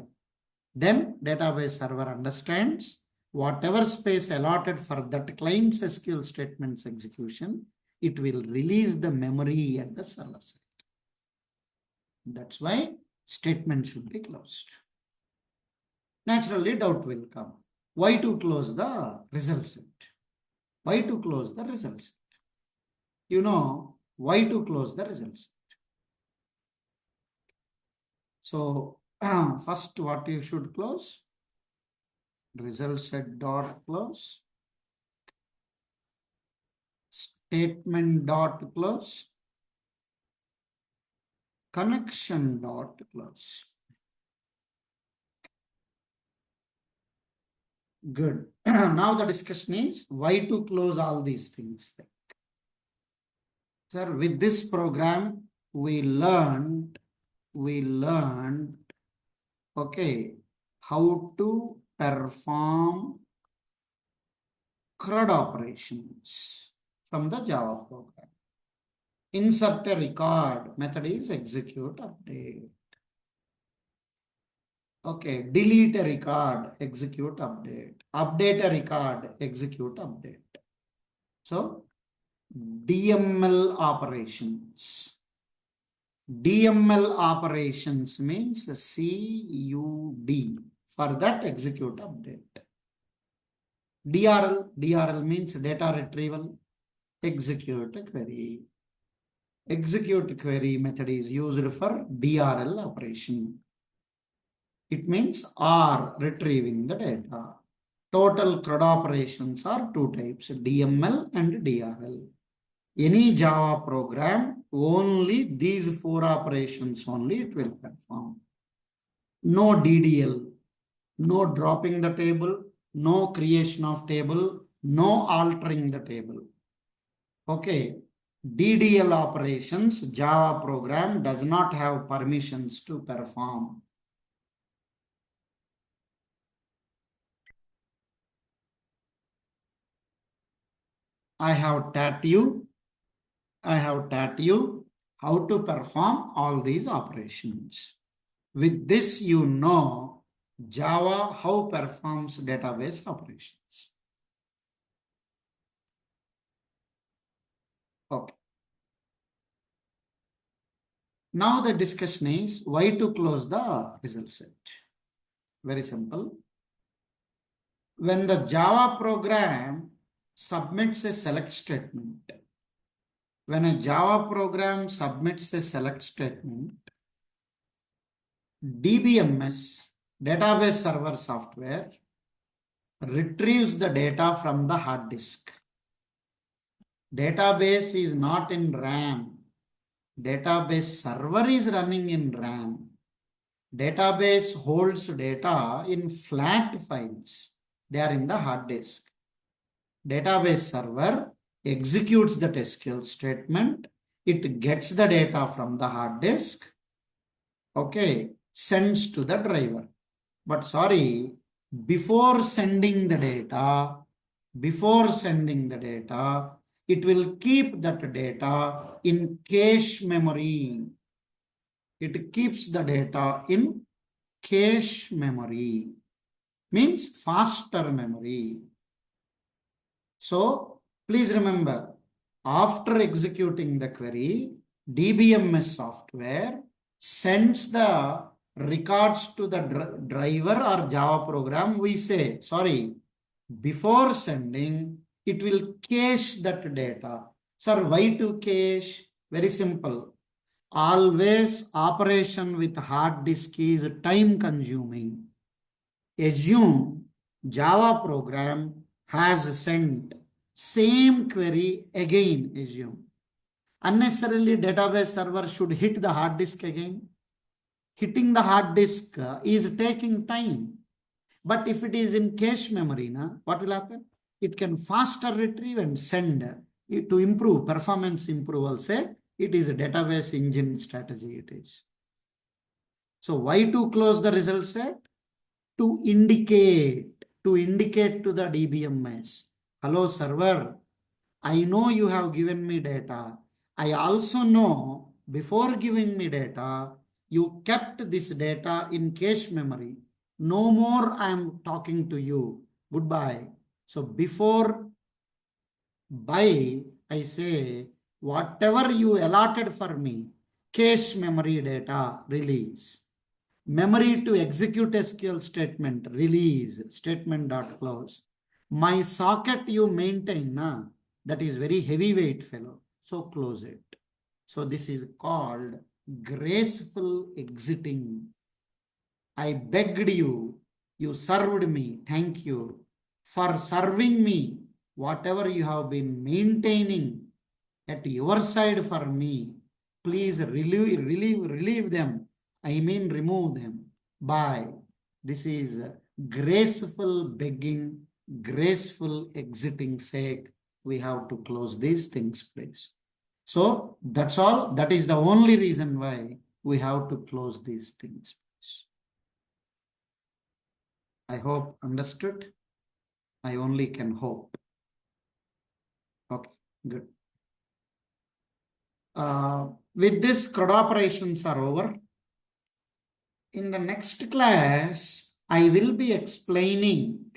[SPEAKER 1] Then database server understands whatever space allotted for that client's SQL statements execution, it will release the memory at the server side. That's why statement should be closed. Naturally, doubt will come. Why to close the result set? Why to close the result set? You know, why to close the result set? So, first what you should close? Result set dot close. Statement dot close. Connection dot close. Good. Now the discussion is why to close all these things. Sir, with this program, we learned, okay, how to perform CRUD operations from the Java program. Insert a record method is execute update. Okay, delete a record, execute update. Update a record, execute update. So, DML operations. DML operations means CUD. For that, execute update. DRL means data retrieval. Execute a query. Execute query method is used for DRL operation. It means R, retrieving the data. Total CRUD operations are two types, DML and DRL. Any Java program, only these four operations only it will perform. No DDL, no dropping the table, no creation of table, no altering the table. Okay, DDL operations, Java program does not have permissions to perform. I have taught you how to perform all these operations. With this, you know Java how performs database operations. Okay. Now the discussion is why to close the result set. Very simple. When the Java program submits a select statement, when a Java program submits a select statement, DBMS, database server software, retrieves the data from the hard disk. Database is not in RAM. Database server is running in RAM. Database holds data in flat files. They are in the hard disk. Database server executes that SQL statement. It gets the data from the hard disk. Okay, sends to the driver. But sorry, before sending the data, it will keep that data in cache memory. It keeps the data in cache memory, means faster memory. So please remember, after executing the query, DBMS software sends the records to the driver or Java program. We say, sorry, before sending, it will cache that data. Sir, why to cache? Very simple. Always operation with hard disk is time consuming. Assume Java program has sent same query again, assume. Unnecessarily database server should hit the hard disk again. Hitting the hard disk is taking time. But if it is in cache memory, what will happen? It can faster retrieve and send to improve, performance improve, I'll say it is a database engine strategy it is. So why to close the result set? To indicate to the DBMS, hello server, I know you have given me data. I also know before giving me data, you kept this data in cache memory. No more I am talking to you. Goodbye. So before buy, I say, whatever you allotted for me, cache memory data, release. Memory to execute SQL statement, release, statement dot close. My socket you maintain, that is very heavyweight fellow. So close it. So this is called graceful exiting. I begged you, you served me, thank you for serving me. Whatever you have been maintaining at your side for me, please relieve them. I mean, remove them. By this is graceful begging, graceful exiting sake. We have to close these things, please. So that's all. That is the only reason why we have to close these things. Please. I hope understood. I only can hope. Okay, good. With this, CRUD operations are over. In the next class, I will be explaining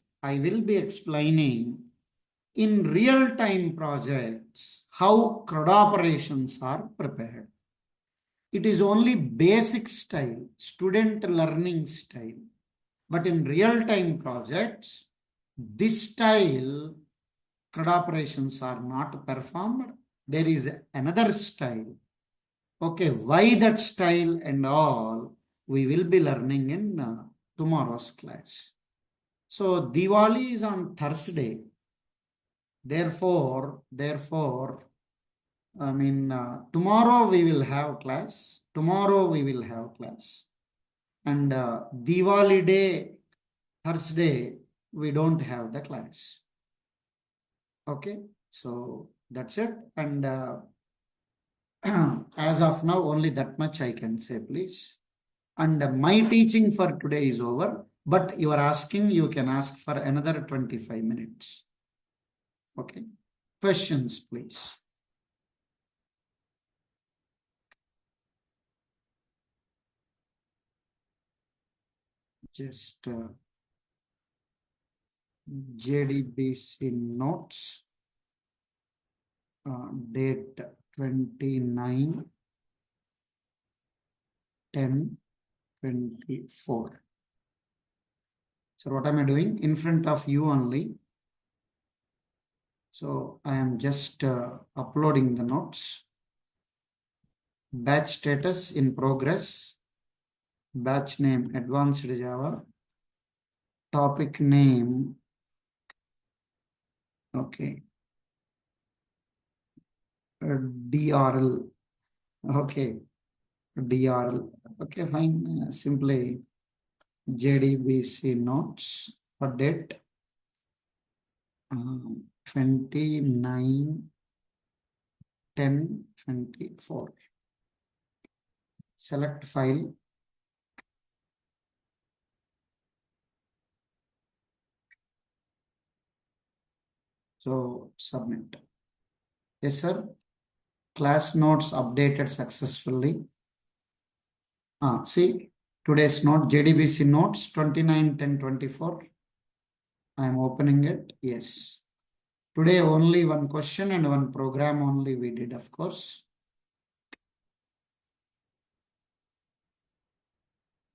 [SPEAKER 1] in real-time projects how CRUD operations are prepared. It is only basic style, student learning style. But in real-time projects, this style CRUD operations are not performed. There is another style. Okay, why that style and all, we will be learning in tomorrow's class. So Diwali is on Thursday. Therefore, tomorrow we will have class. And Diwali day, Thursday, we don't have the class. Okay, so that's it. And as of now, only that much I can say, please. And my teaching for today is over, but you are asking, you can ask for another 25 minutes. Okay, questions, please. Just JDBC notes, date 29/10/24. So what am I doing? In front of you only. So I am just uploading the notes. Batch status in progress. Batch name Advanced Java. Topic name. Okay. DRL. Okay. DRL. Okay, fine. Simply JDBC notes for date. 29 10 24. Select file. So submit. Yes, sir. Class notes updated successfully. See, today's note, JDBC notes 29 10 24. I am opening it. Yes. Today only one question and one program only we did, of course.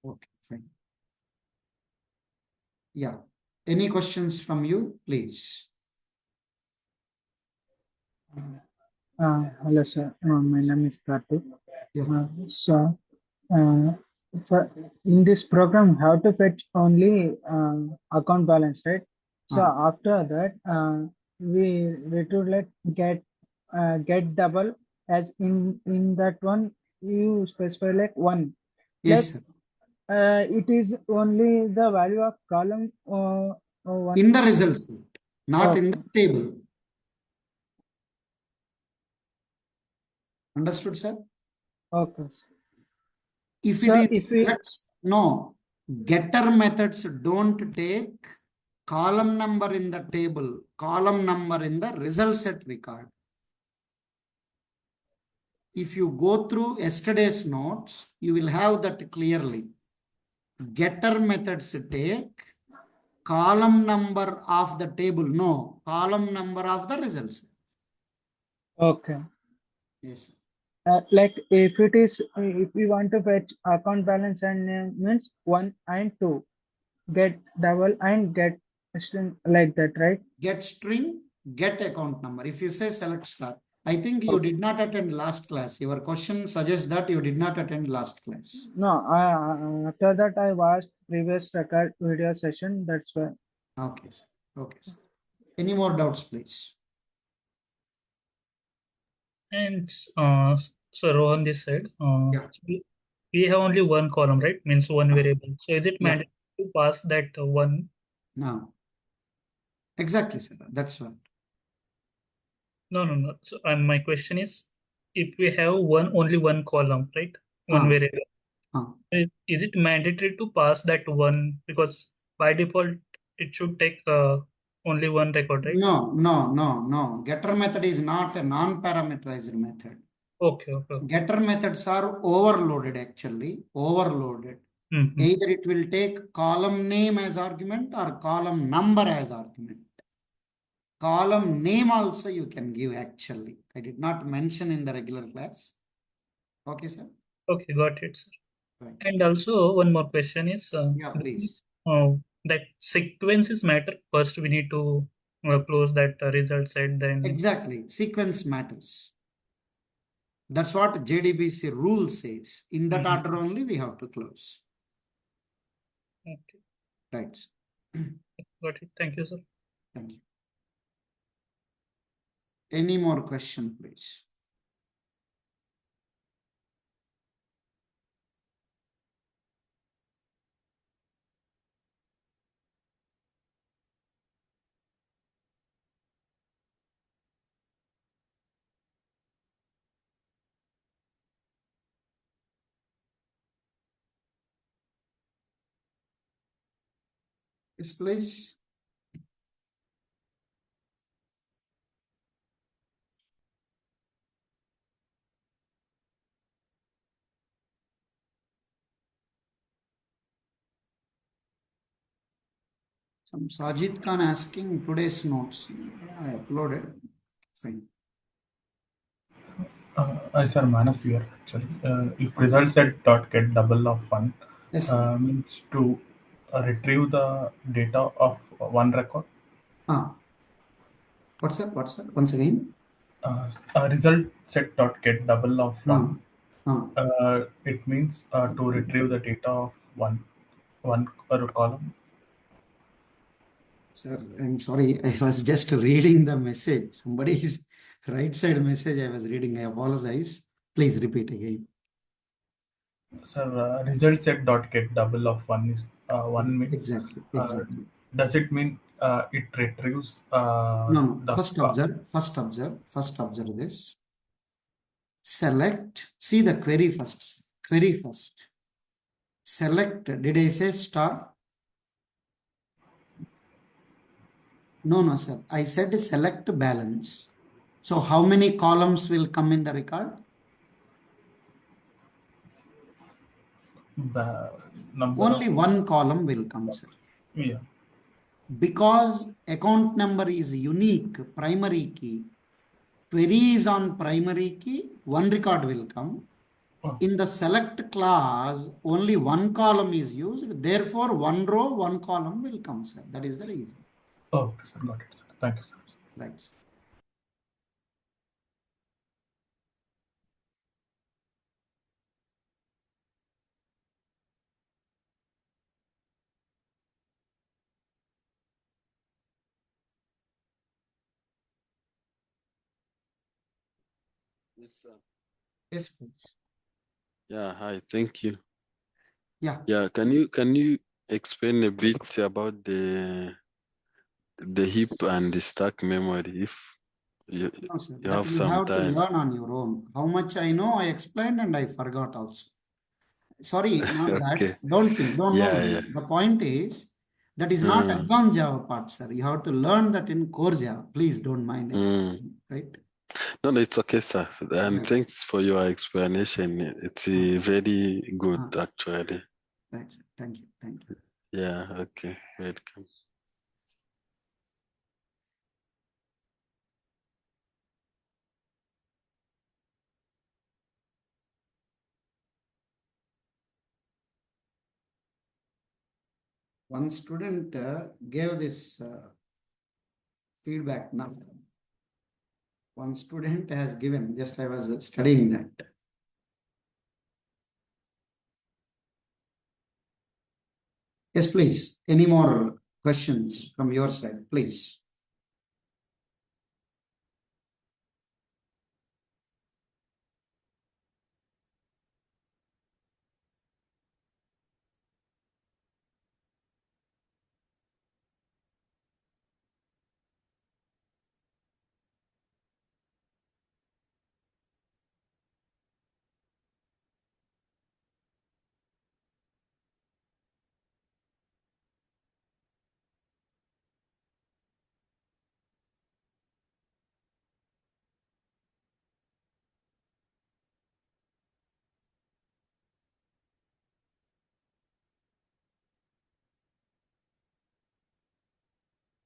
[SPEAKER 1] Okay, fine. Yeah. Any questions from you, please?
[SPEAKER 2] Hello, sir. My name is Karthik.
[SPEAKER 1] Yeah.
[SPEAKER 2] So, uh, for in this program, how to fetch only account balance, right? So
[SPEAKER 1] Ah,
[SPEAKER 2] after that, we to let get double as in that one you specify like one,
[SPEAKER 1] yes,
[SPEAKER 2] like
[SPEAKER 1] sir.
[SPEAKER 2] it is only the value of column
[SPEAKER 1] In the
[SPEAKER 2] one.
[SPEAKER 1] results, not in the
[SPEAKER 2] Okay,
[SPEAKER 1] table. Understood, sir?
[SPEAKER 2] okay.
[SPEAKER 1] If it
[SPEAKER 2] So
[SPEAKER 1] is,
[SPEAKER 2] if we
[SPEAKER 1] no, getter methods don't take column number in the table, column number in the result set record. If you go through yesterday's notes, you will have that clearly. Getter methods take column number of the table, no, column number of the results.
[SPEAKER 2] okay.
[SPEAKER 1] Yes.
[SPEAKER 2] Like if it is if we want to fetch account balance and means one and two, get double and get string like that, right?
[SPEAKER 1] Get string, get account number. If you say select star, I think you
[SPEAKER 2] Okay.
[SPEAKER 1] did not attend last class. Your question suggests that you did not attend last class.
[SPEAKER 2] No, after that I watched previous record video session. That's why.
[SPEAKER 1] Okay, sir. Okay, sir. Any more doubts, please?
[SPEAKER 3] And so on this side,
[SPEAKER 1] Yeah.
[SPEAKER 3] so we have only one column, right? Means one variable. So is it
[SPEAKER 1] Yeah.
[SPEAKER 3] mandatory to pass that one?
[SPEAKER 1] Now, exactly, sir. That's what.
[SPEAKER 3] No, no, no. So my question is, if we have only one column, right? One
[SPEAKER 1] Ah,
[SPEAKER 3] variable,
[SPEAKER 1] ah.
[SPEAKER 3] is it mandatory to pass that one? Because by default, it should take only one record, right?
[SPEAKER 1] No, no, no, no. Getter method is not a non-parameterized method.
[SPEAKER 3] Okay, okay, okay.
[SPEAKER 1] Getter methods are overloaded actually, overloaded.
[SPEAKER 3] Mm-hmm.
[SPEAKER 1] Either it will take column name as argument or column number as argument. Column name also you can give actually. I did not mention in the regular class. Okay, sir.
[SPEAKER 3] Okay, got it, sir.
[SPEAKER 1] Right.
[SPEAKER 3] And also one more question is
[SPEAKER 1] Yeah, please.
[SPEAKER 3] that sequences matter. First, we need to close that result set. Then
[SPEAKER 1] Exactly. Sequence matters. That's what JDBC rule says. In that
[SPEAKER 3] mhm.
[SPEAKER 1] order only we have to close.
[SPEAKER 3] Okay,
[SPEAKER 1] Right.
[SPEAKER 3] got it. Thank you, sir.
[SPEAKER 1] Thank you. Any more question, please? Yes, please. Some Sajid Khan asking today's notes. I uploaded. Fine.
[SPEAKER 4] Sir, Manas here actually. If result set dot get double of one
[SPEAKER 1] Yes, sir.
[SPEAKER 4] means to retrieve the data of one record.
[SPEAKER 1] Ah, what's that? What's that? Once again.
[SPEAKER 4] Result set dot get double of
[SPEAKER 1] Ah,
[SPEAKER 4] one.
[SPEAKER 1] ah.
[SPEAKER 4] It means to retrieve the data of one column.
[SPEAKER 1] Sir, I'm sorry. I was just reading the message. Somebody's right side message I was reading. I apologize. Please repeat again.
[SPEAKER 4] Sir, result set dot get double of one is one means
[SPEAKER 1] Exactly.
[SPEAKER 4] uh,
[SPEAKER 1] Exactly.
[SPEAKER 4] does it mean it retrieves
[SPEAKER 1] No.
[SPEAKER 4] the
[SPEAKER 1] First observe this. Select, see the query first. Query first. Select, did I say star? No, sir. I said select balance. So how many columns will come in the record?
[SPEAKER 4] number
[SPEAKER 1] Only
[SPEAKER 4] of,
[SPEAKER 1] one column will come, sir.
[SPEAKER 4] yeah.
[SPEAKER 1] Because account number is unique, primary key. Query is on primary key, one record will come.
[SPEAKER 4] Oh,
[SPEAKER 1] In the select class, only one column is used. Therefore, one row, one column will come, sir. That is the reason.
[SPEAKER 4] okay, sir. Got it, sir. Thank you, sir.
[SPEAKER 1] Right.
[SPEAKER 5] Yes, sir.
[SPEAKER 1] Yes, please.
[SPEAKER 5] Yeah, hi, thank you.
[SPEAKER 1] Yeah.
[SPEAKER 5] Yeah, can you explain a bit about the heap and the stack memory if you,
[SPEAKER 1] No, sir.
[SPEAKER 5] you
[SPEAKER 1] That
[SPEAKER 5] have
[SPEAKER 1] you
[SPEAKER 5] some
[SPEAKER 1] have to
[SPEAKER 5] time?
[SPEAKER 1] learn on your own. How much I know, I explained and I forgot also. Sorry, not that.
[SPEAKER 5] Okay.
[SPEAKER 1] Don't think. Don't know.
[SPEAKER 5] Yeah, yeah.
[SPEAKER 1] The point is that is not
[SPEAKER 5] Mm,
[SPEAKER 1] advanced Java part, sir. You have to learn that in core Java. Please don't mind
[SPEAKER 5] mm.
[SPEAKER 1] explaining, right?
[SPEAKER 5] No, it's okay, sir. And
[SPEAKER 1] Right.
[SPEAKER 5] thanks for your explanation. It's
[SPEAKER 1] Ah,
[SPEAKER 5] very good,
[SPEAKER 1] ah,
[SPEAKER 5] actually.
[SPEAKER 1] right, sir. Thank you. Thank you.
[SPEAKER 5] Yeah, okay. Welcome.
[SPEAKER 1] One student gave this feedback now. One student has given, just I was studying that. Yes, please. Any more questions from your side, please?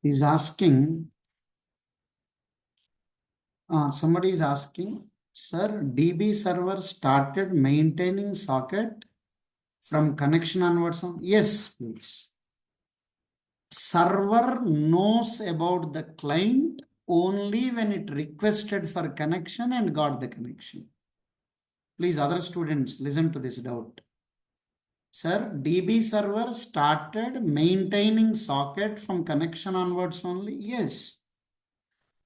[SPEAKER 1] He's asking, somebody is asking, sir, DB server started maintaining socket from connection onwards on? Yes, please. Server knows about the client only when it requested for connection and got the connection. Please, other students, listen to this doubt. Sir, DB server started maintaining socket from connection onwards only? Yes.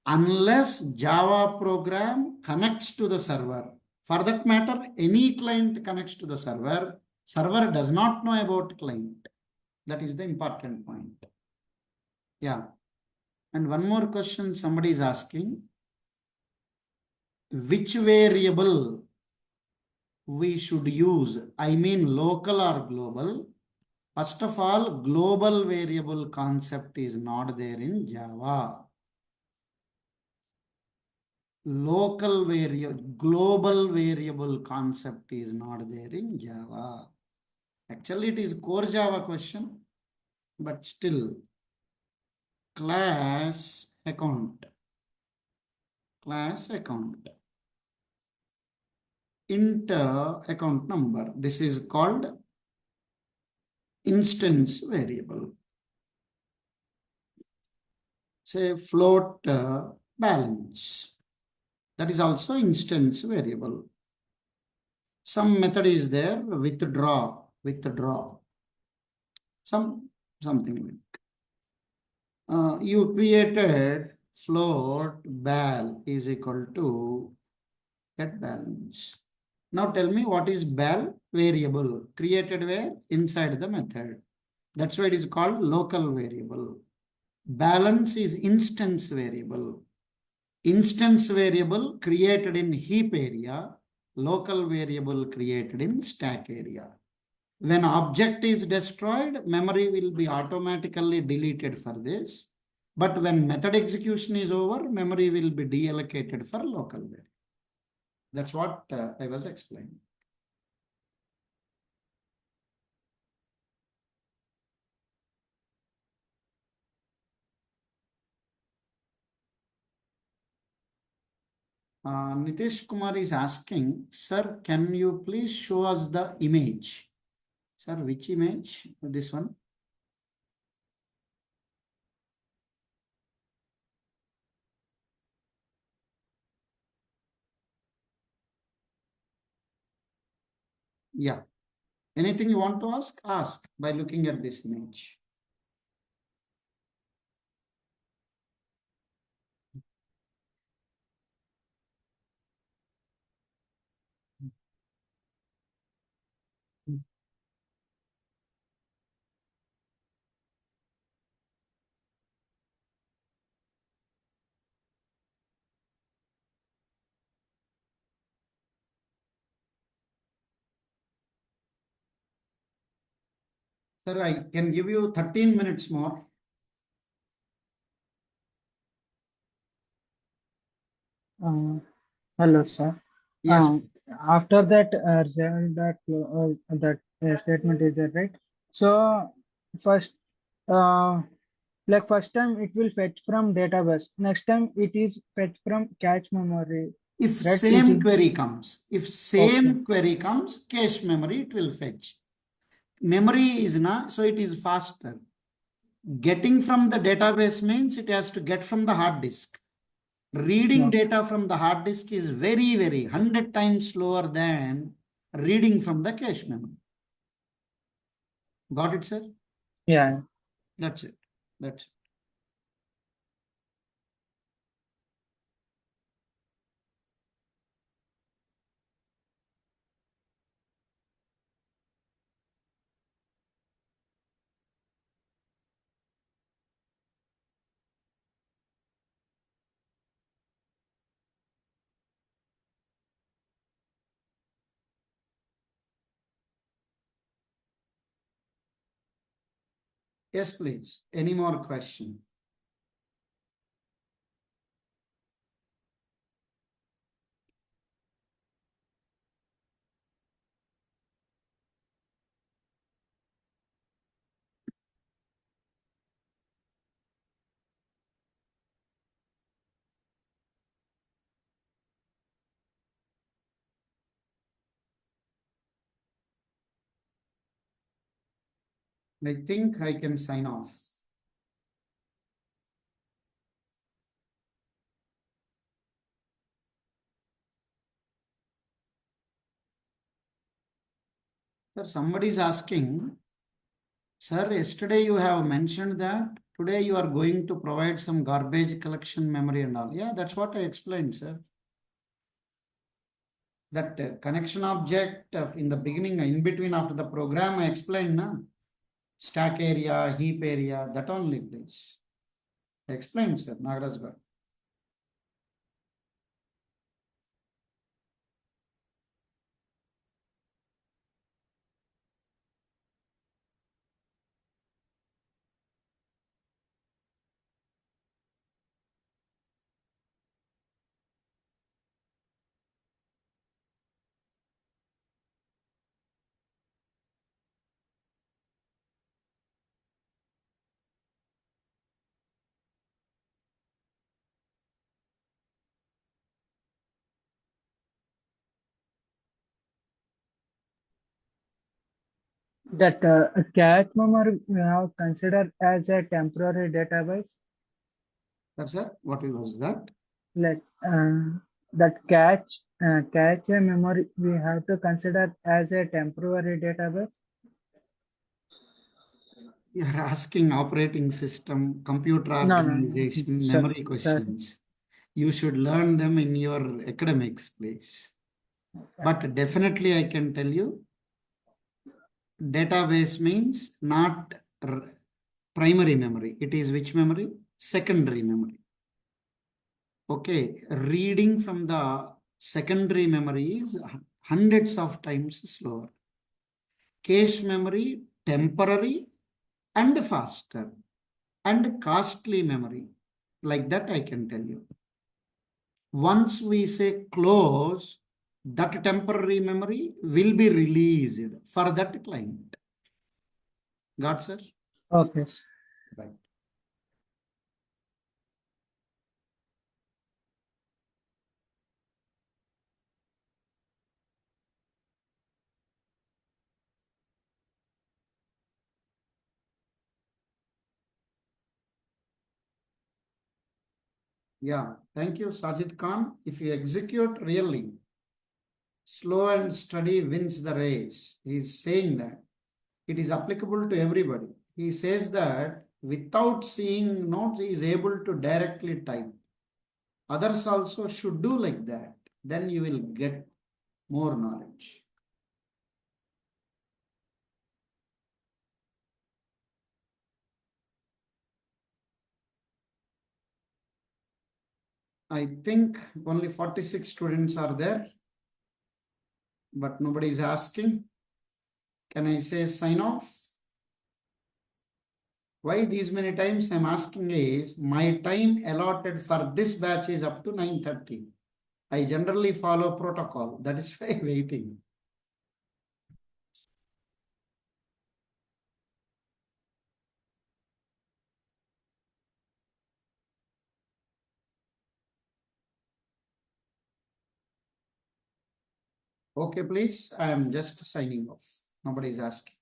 [SPEAKER 1] Unless Java program connects to the server. For that matter, any client connects to the server. Server does not know about client. That is the important point. Yeah. And one more question somebody is asking. Which variable we should use? I mean local or global? First of all, global variable concept is not there in Java. Global variable concept is not there in Java. Actually, it is core Java question, but still, class account, int account number. This is called instance variable. Say float balance. That is also instance variable. Some method is there, withdraw. Something like you created float bal is equal to get balance. Now tell me what is bal? Variable created where? Inside the method. That's why it is called local variable. Balance is instance variable. Instance variable created in heap area, local variable created in stack area. When object is destroyed, memory will be automatically deleted for this. But when method execution is over, memory will be deallocated for local variable. That's what I was explaining. Nitish Kumar is asking, sir, can you please show us the image? Sir, which image? This one? Yeah. Anything you want to ask? Ask by looking at this image. Sir, I can give you 13 minutes more.
[SPEAKER 2] Hello, sir.
[SPEAKER 1] Yes.
[SPEAKER 2] After that, that statement is that right? So first, uh, like first time it will fetch from database. Next time it is fetch from cache memory.
[SPEAKER 1] If
[SPEAKER 2] Right? It
[SPEAKER 1] same
[SPEAKER 2] is
[SPEAKER 1] query comes,
[SPEAKER 2] okay.
[SPEAKER 1] cache memory, it will fetch. Memory is not, so it is faster. Getting from the database means it has to get from the hard disk. Reading
[SPEAKER 2] No.
[SPEAKER 1] data from the hard disk is very 100 times slower than reading from the cache memory. Got it, sir?
[SPEAKER 2] Yeah.
[SPEAKER 1] That's it. That's it. Yes, please. Any more question? I think I can sign off. Sir, somebody is asking, sir, yesterday you have mentioned that today you are going to provide some garbage collection memory and all. Yeah, that's what I explained, sir. That connection object in the beginning, in between after the program, I explained, na? Stack area, heap area, that only, please. I explained, sir, Nagaraj Garu.
[SPEAKER 2] That a cache memory we have considered as a temporary database.
[SPEAKER 1] That's sir. What was that?
[SPEAKER 2] Like that cache memory we have to consider as a temporary database.
[SPEAKER 1] You are asking operating system, computer
[SPEAKER 2] No,
[SPEAKER 1] organization,
[SPEAKER 2] sir,
[SPEAKER 1] memory
[SPEAKER 2] sir.
[SPEAKER 1] questions. You should learn them in your academics, please. But definitely I can tell you, database means not primary memory. It is which memory? Secondary memory. Okay, reading from the secondary memory is hundreds of times slower. Cache memory, temporary and faster and costly memory. Like that I can tell you. Once we say close, that temporary memory will be released for that client. Got, sir?
[SPEAKER 2] Okay.
[SPEAKER 1] Right. Yeah, thank you, Sajid Khan. If you execute really, slow and steady wins the race. He's saying that it is applicable to everybody. He says that without seeing notes, he is able to directly type. Others also should do like that. Then you will get more knowledge. I think only 46 students are there, but nobody is asking. Can I say sign off? Why these many times I'm asking is my time allotted for this batch is up to 9:30. I generally follow protocol. That is why waiting. Okay, please. I am just signing off. Nobody is asking.